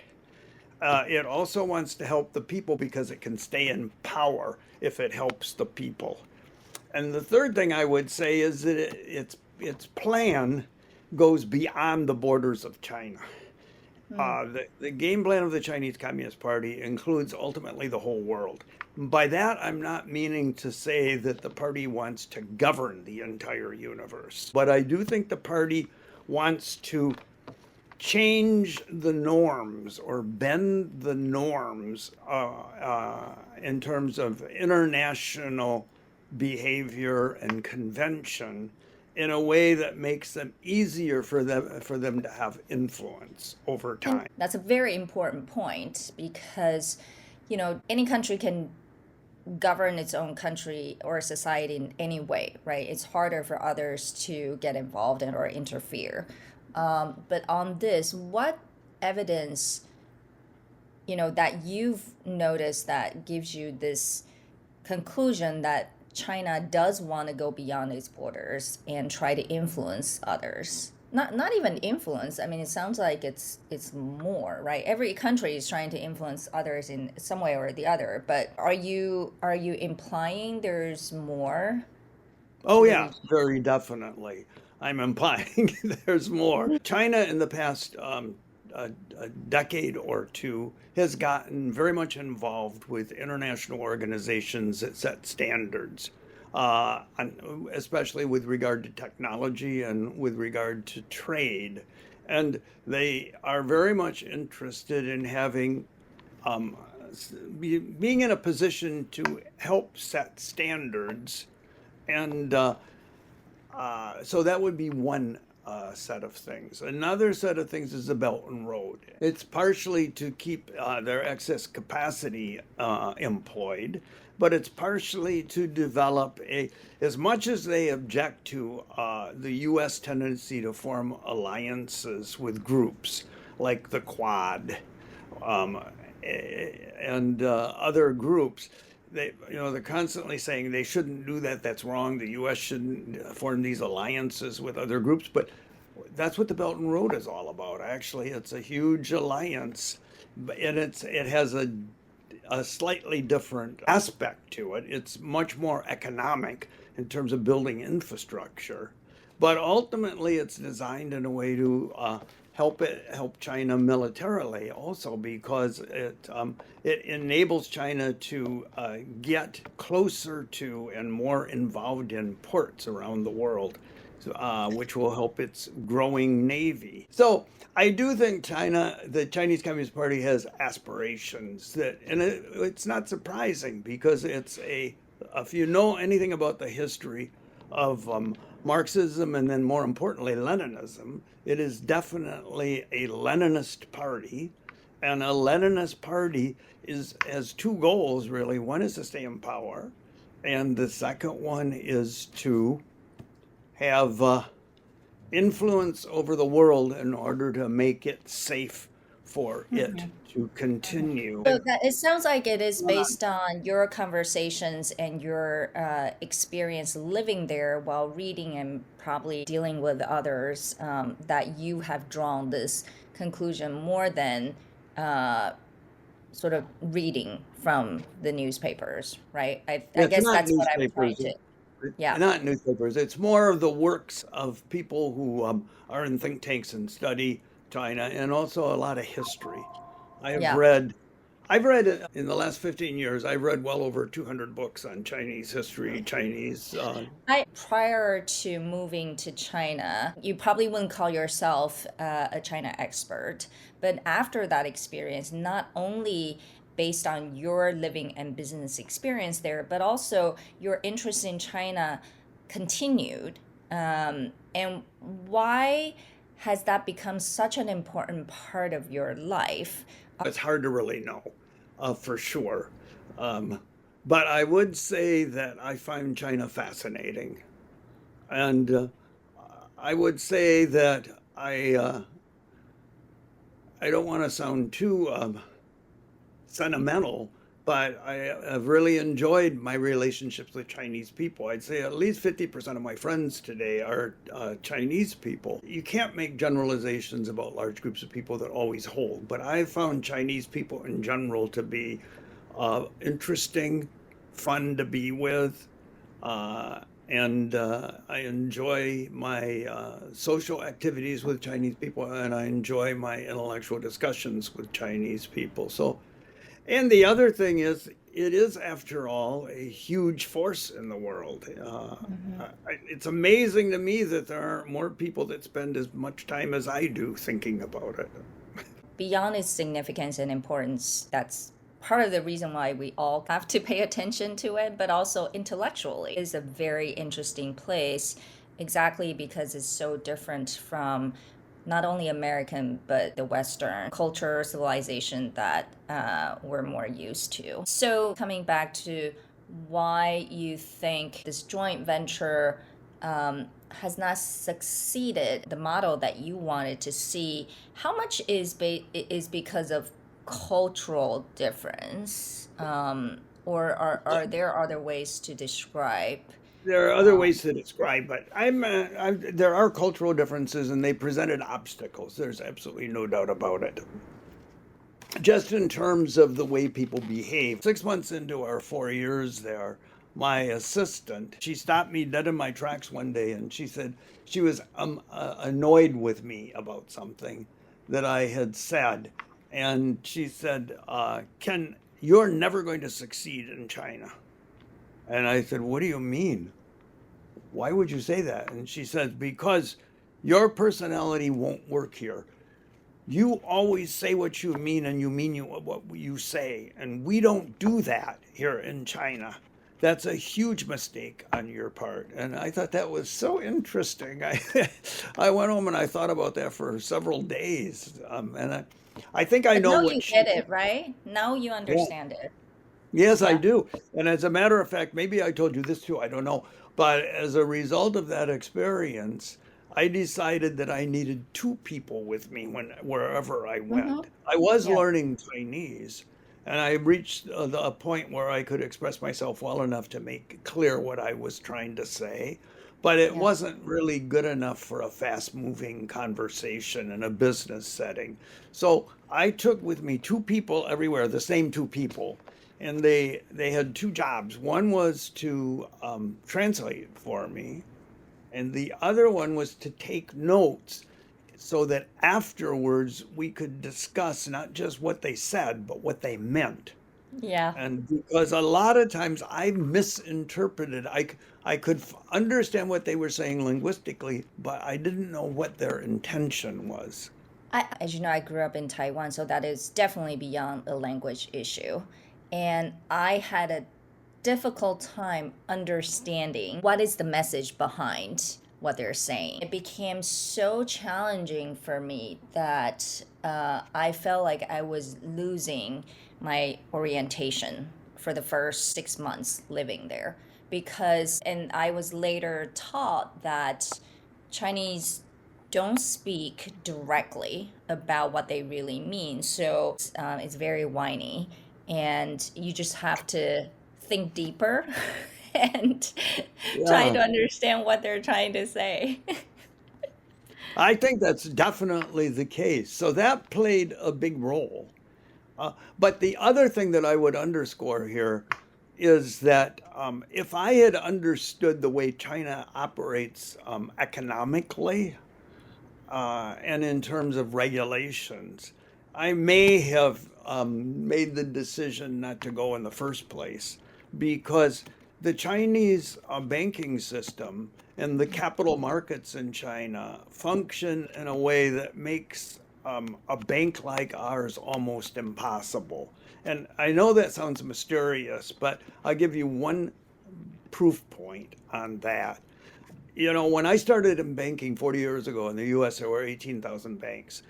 It also wants to help the people because it can stay in power if it helps the people. And the third thing I would say is that its plan goes beyond the borders of China. The game plan of the Chinese Communist Party includes ultimately the whole world. By that, I'm not meaning to say that the party wants to govern the entire universe, but I do think the party wants to change the norms or bend the norms in terms of international behavior and convention in a way that makes them easier for them to have influence over time. And that's a very important point because, any country can govern its own country or society in any way, right? It's harder for others to get involved in or interfere. But on this, what evidence, that you've noticed that gives you this conclusion that China does want to go beyond its borders and try to influence others? Not even influence. I mean, it sounds like it's more, right? Every country is trying to influence others in some way or the other. But are you implying there's more? Oh yeah, very definitely. I'm implying there's more. China in the past a decade or two has gotten very much involved with international organizations that set standards, especially with regard to technology and with regard to trade. And they are very much interested in having being in a position to help set standards. And so that would be one set of things. Another set of things is the Belt and Road. It's partially to keep their excess capacity employed, but it's partially to develop as much as they object to the U.S. tendency to form alliances with groups like the Quad and other groups. They're constantly saying they shouldn't do that. That's wrong. The U.S. shouldn't form these alliances with other groups. But that's what the Belt and Road is all about. Actually, it's a huge alliance, and it has a slightly different aspect to it. It's much more economic in terms of building infrastructure, but ultimately it's designed in a way to help China militarily also, because it enables China to get closer to and more involved in ports around the world, which will help its growing navy. So I do think the Chinese Communist Party has aspirations and it's not surprising, because if you know anything about the history of Marxism and then more importantly Leninism, it is definitely a Leninist party, and a Leninist party has two goals really. One is to stay in power, and the second one is to have influence over the world in order to make it safe for it to continue. So it sounds like it is based on your conversations and your experience living there while reading and probably dealing with others, that you have drawn this conclusion more than sort of reading from the newspapers, right? I guess that's what I'm trying to. Yeah. Not newspapers. It's more of the works of people who are in think tanks and study China, and also a lot of history. I've read in the last 15 years, I've read well over 200 books on Chinese history, Prior to moving to China, you probably wouldn't call yourself a China expert, but after that experience, not only based on your living and business experience there, but also your interest in China continued. And why has that become such an important part of your life? It's hard to really know for sure. But I would say that I find China fascinating. And I would say that I don't want to sound too sentimental, but I have really enjoyed my relationships with Chinese people. I'd say at least 50% of my friends today are Chinese people. You can't make generalizations about large groups of people that always hold, but I've found Chinese people in general to be interesting, fun to be with, And I enjoy my social activities with Chinese people, and I enjoy my intellectual discussions with Chinese people. So, and the other thing is, it is, after all, a huge force in the world. It's amazing to me that there aren't more people that spend as much time as I do thinking about it. Beyond its significance and importance, that's part of the reason why we all have to pay attention to it, but also intellectually is a very interesting place, exactly because it's so different from not only American, but the Western culture, civilization that we're more used to. So, coming back to why you think this joint venture has not succeeded, the model that you wanted to see, how much is because of cultural difference, or are there other ways to describe? There are other Um, ways to describe, but there are cultural differences, and they presented obstacles. There's absolutely no doubt about it. Just in terms of the way people behave. 6 months into our 4 years there, my assistant, she stopped me dead in my tracks one day, and she said she was annoyed with me about something that I had said. And she said, Ken, you're never going to succeed in China. And I said, what do you mean? Why would you say that? And she says, because your personality won't work here. You always say what you mean, and you mean what you say. And we don't do that here in China. That's a huge mistake on your part. And I thought that was so interesting. I went home and I thought about that for several days. I think I but know now what you she, get it, right? Now you yeah. understand it. Yes, I Yeah. do. And as a matter of fact, maybe I told you this too, I don't know. But as a result of that experience, I decided that I needed two people with me wherever I Mm-hmm. went. I was Yeah. learning Chinese, and I reached a point where I could express myself well enough to make clear what I was trying to say. But it Yeah. wasn't really good enough for a fast moving conversation in a business setting. So I took with me two people everywhere, the same two people, and they had two jobs. One was to translate for me, and the other one was to take notes so that afterwards we could discuss not just what they said, but what they meant. Yeah. And because a lot of times I misinterpreted, I could understand what they were saying linguistically, but I didn't know what their intention was. As you know, I grew up in Taiwan, so that is definitely beyond a language issue. And I had a difficult time understanding what is the message behind what they're saying. It became so challenging for me that I felt like I was losing my orientation for the first 6 months living there. Because, and I was later taught that Chinese don't speak directly about what they really mean. So it's very whiny, and you just have to think deeper and try Yeah, to understand what they're trying to say. I think that's definitely the case. So that played a big role. But the other thing that I would underscore here is that if I had understood the way China operates economically and in terms of regulations, I may have made the decision not to go in the first place because the Chinese banking system and the capital markets in China function in a way that makes a bank like ours almost impossible. And I know that sounds mysterious, but I'll give you one proof point on that. You know, when I started in banking 40 years ago in the US, there were 18,000 banks.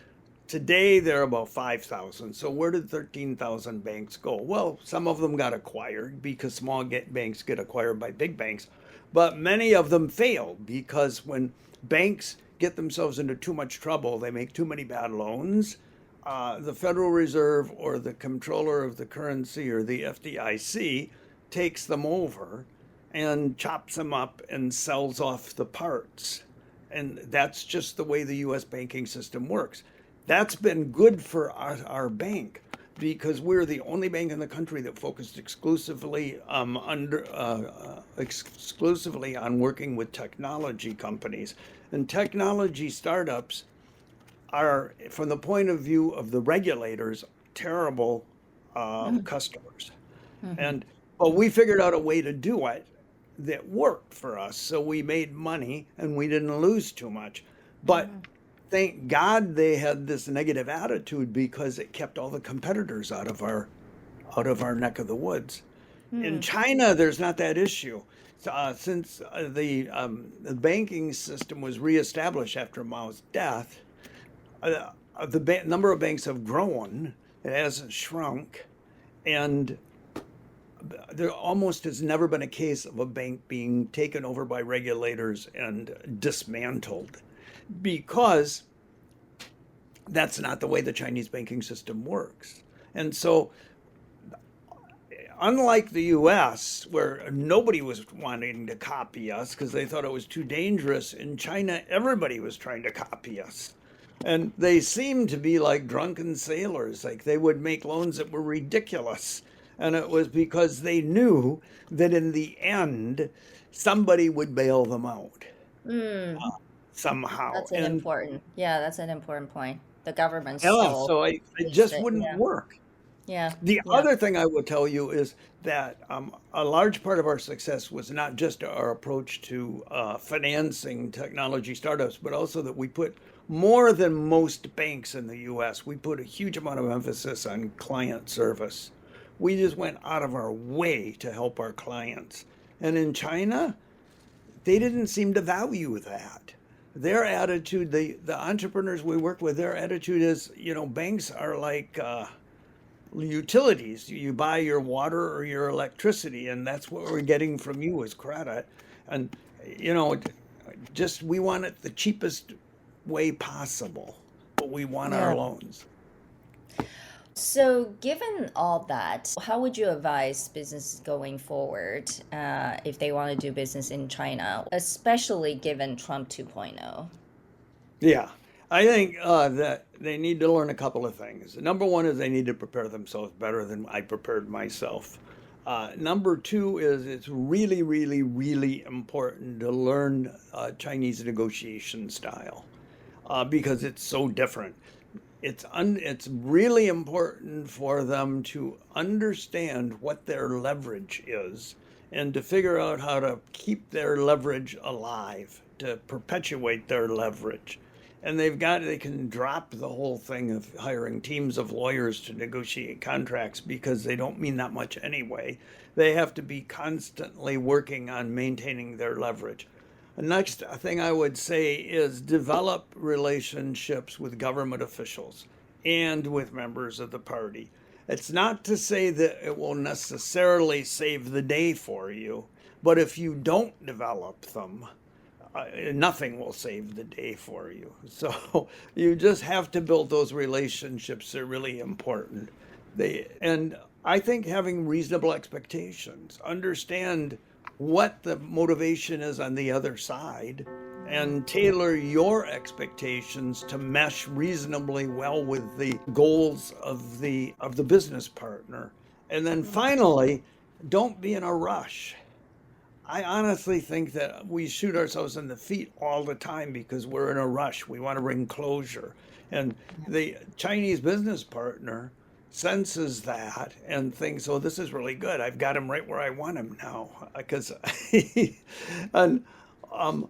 Today, there are about 5,000. So, where did 13,000 banks go? Well, some of them got acquired because banks get acquired by big banks. But many of them failed because when banks get themselves into too much trouble, they make too many bad loans. The Federal Reserve or the controller of the currency or the FDIC takes them over and chops them up and sells off the parts. And that's just the way the US banking system works. That's been good for our bank because we're the only bank in the country that focused exclusively on working with technology companies. And technology startups are, from the point of view of the regulators, terrible customers. And but we figured out a way to do it that worked for us. So we made money and we didn't lose too much. But thank God they had this negative attitude because it kept all the competitors out of our neck of the woods. In China, there's not that issue. Since the banking system was reestablished after Mao's death, the number of banks have grown. It hasn't shrunk, and there almost has never been a case of a bank being taken over by regulators and dismantled, because that's not the way the Chinese banking system works. And so, unlike the US, where nobody was wanting to copy us because they thought it was too dangerous, in China, everybody was trying to copy us. And they seemed to be like drunken sailors, like they would make loans that were ridiculous. And it was because they knew that in the end, somebody would bail them out somehow. That's that's an important point. The government Yeah, still so it used just it. wouldn't work. Yeah. The other thing I will tell you is that a large part of our success was not just our approach to financing technology startups, but also that we put more than most banks in the US, we put a huge amount of emphasis on client service. We just went out of our way to help our clients. And in China, they didn't seem to value that. Their attitude, the entrepreneurs we work with, their attitude is, banks are like utilities. You buy your water or your electricity, and that's what we're getting from you is credit. And, just we want it the cheapest way possible, but we want our loans. So, given all that, how would you advise businesses going forward if they want to do business in China, especially given Trump 2.0? Yeah, I think that they need to learn a couple of things. Number one is they need to prepare themselves better than I prepared myself. Number two is it's really, really, really important to learn Chinese negotiation style because it's so different. It's really important for them to understand what their leverage is and to figure out how to keep their leverage alive, to perpetuate their leverage. And they can drop the whole thing of hiring teams of lawyers to negotiate contracts because they don't mean that much anyway. They have to be constantly working on maintaining their leverage. The next thing I would say is develop relationships with government officials and with members of the party. It's not to say that it will necessarily save the day for you, but if you don't develop them, nothing will save the day for you. So you just have to build those relationships. They're really important. And I think having reasonable expectations, understand what the motivation is on the other side, and tailor your expectations to mesh reasonably well with the goals of the business partner. And then finally, don't be in a rush. I honestly think that we shoot ourselves in the feet all the time because we're in a rush. We want to bring closure. And the Chinese business partner senses that and thinks, oh, this is really good. I've got him right where I want him now. Because, and, a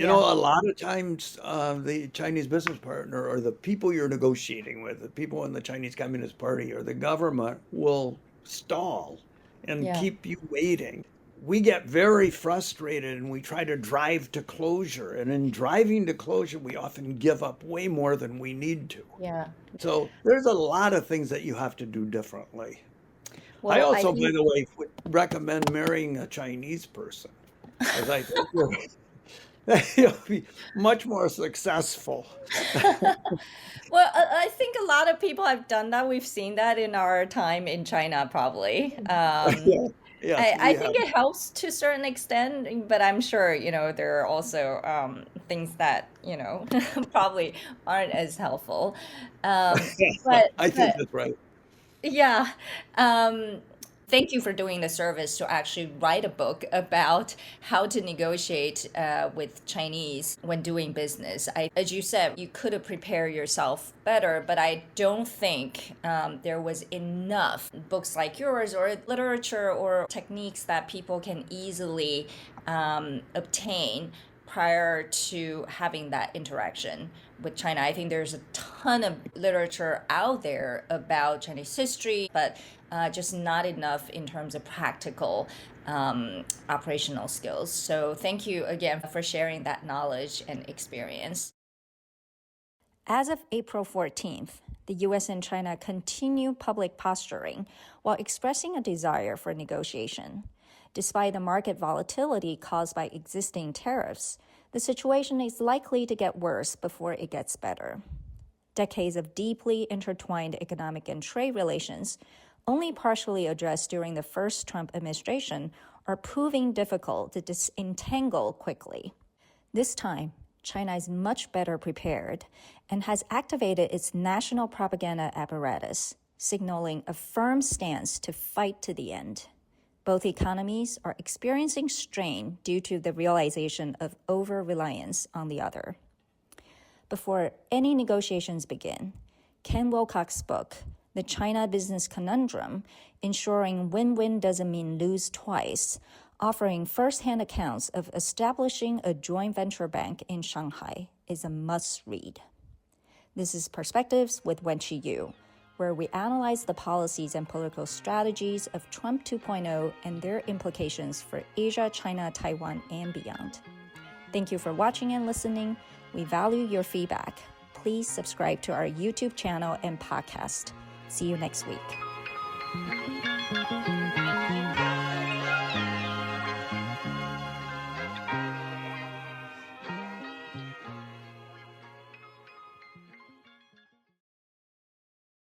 lot of times the Chinese business partner or the people you're negotiating with, the people in the Chinese Communist Party or the government will stall and keep you waiting. We get very frustrated and we try to drive to closure. And in driving to closure, we often give up way more than we need to. Yeah. So there's a lot of things that you have to do differently. Well, I also, by the way, would recommend marrying a Chinese person, as I think you'll be much more successful. Well, I think a lot of people have done that. We've seen that in our time in China, probably. Yes, I think it helps to a certain extent, but I'm sure, there are also things that, probably aren't as helpful. But, I think that's right. yeah. Um, Thank you for doing the service to actually write a book about how to negotiate with Chinese when doing business. As you said, you could have prepared yourself better, but I don't think there was enough books like yours or literature or techniques that people can easily obtain prior to having that interaction with China. I think there's a ton of literature out there about Chinese history, but just not enough in terms of practical operational skills. So thank you again for sharing that knowledge and experience. As of April 14th, the US and China continue public posturing while expressing a desire for negotiation. Despite the market volatility caused by existing tariffs, the situation is likely to get worse before it gets better. Decades of deeply intertwined economic and trade relations, only partially addressed during the first Trump administration, are proving difficult to disentangle quickly. This time, China is much better prepared and has activated its national propaganda apparatus, signaling a firm stance to fight to the end. Both economies are experiencing strain due to the realization of over-reliance on the other. Before any negotiations begin, Ken Wilcox's book, The China Business Conundrum, Ensuring Win-Win Doesn't Mean Lose Twice, offering first-hand accounts of establishing a joint venture bank in Shanghai, is a must-read. This is Perspectives with Wenchi Yu, where we analyze the policies and political strategies of Trump 2.0 and their implications for Asia, China, Taiwan, and beyond. Thank you for watching and listening. We value your feedback. Please subscribe to our YouTube channel and podcast. See you next week.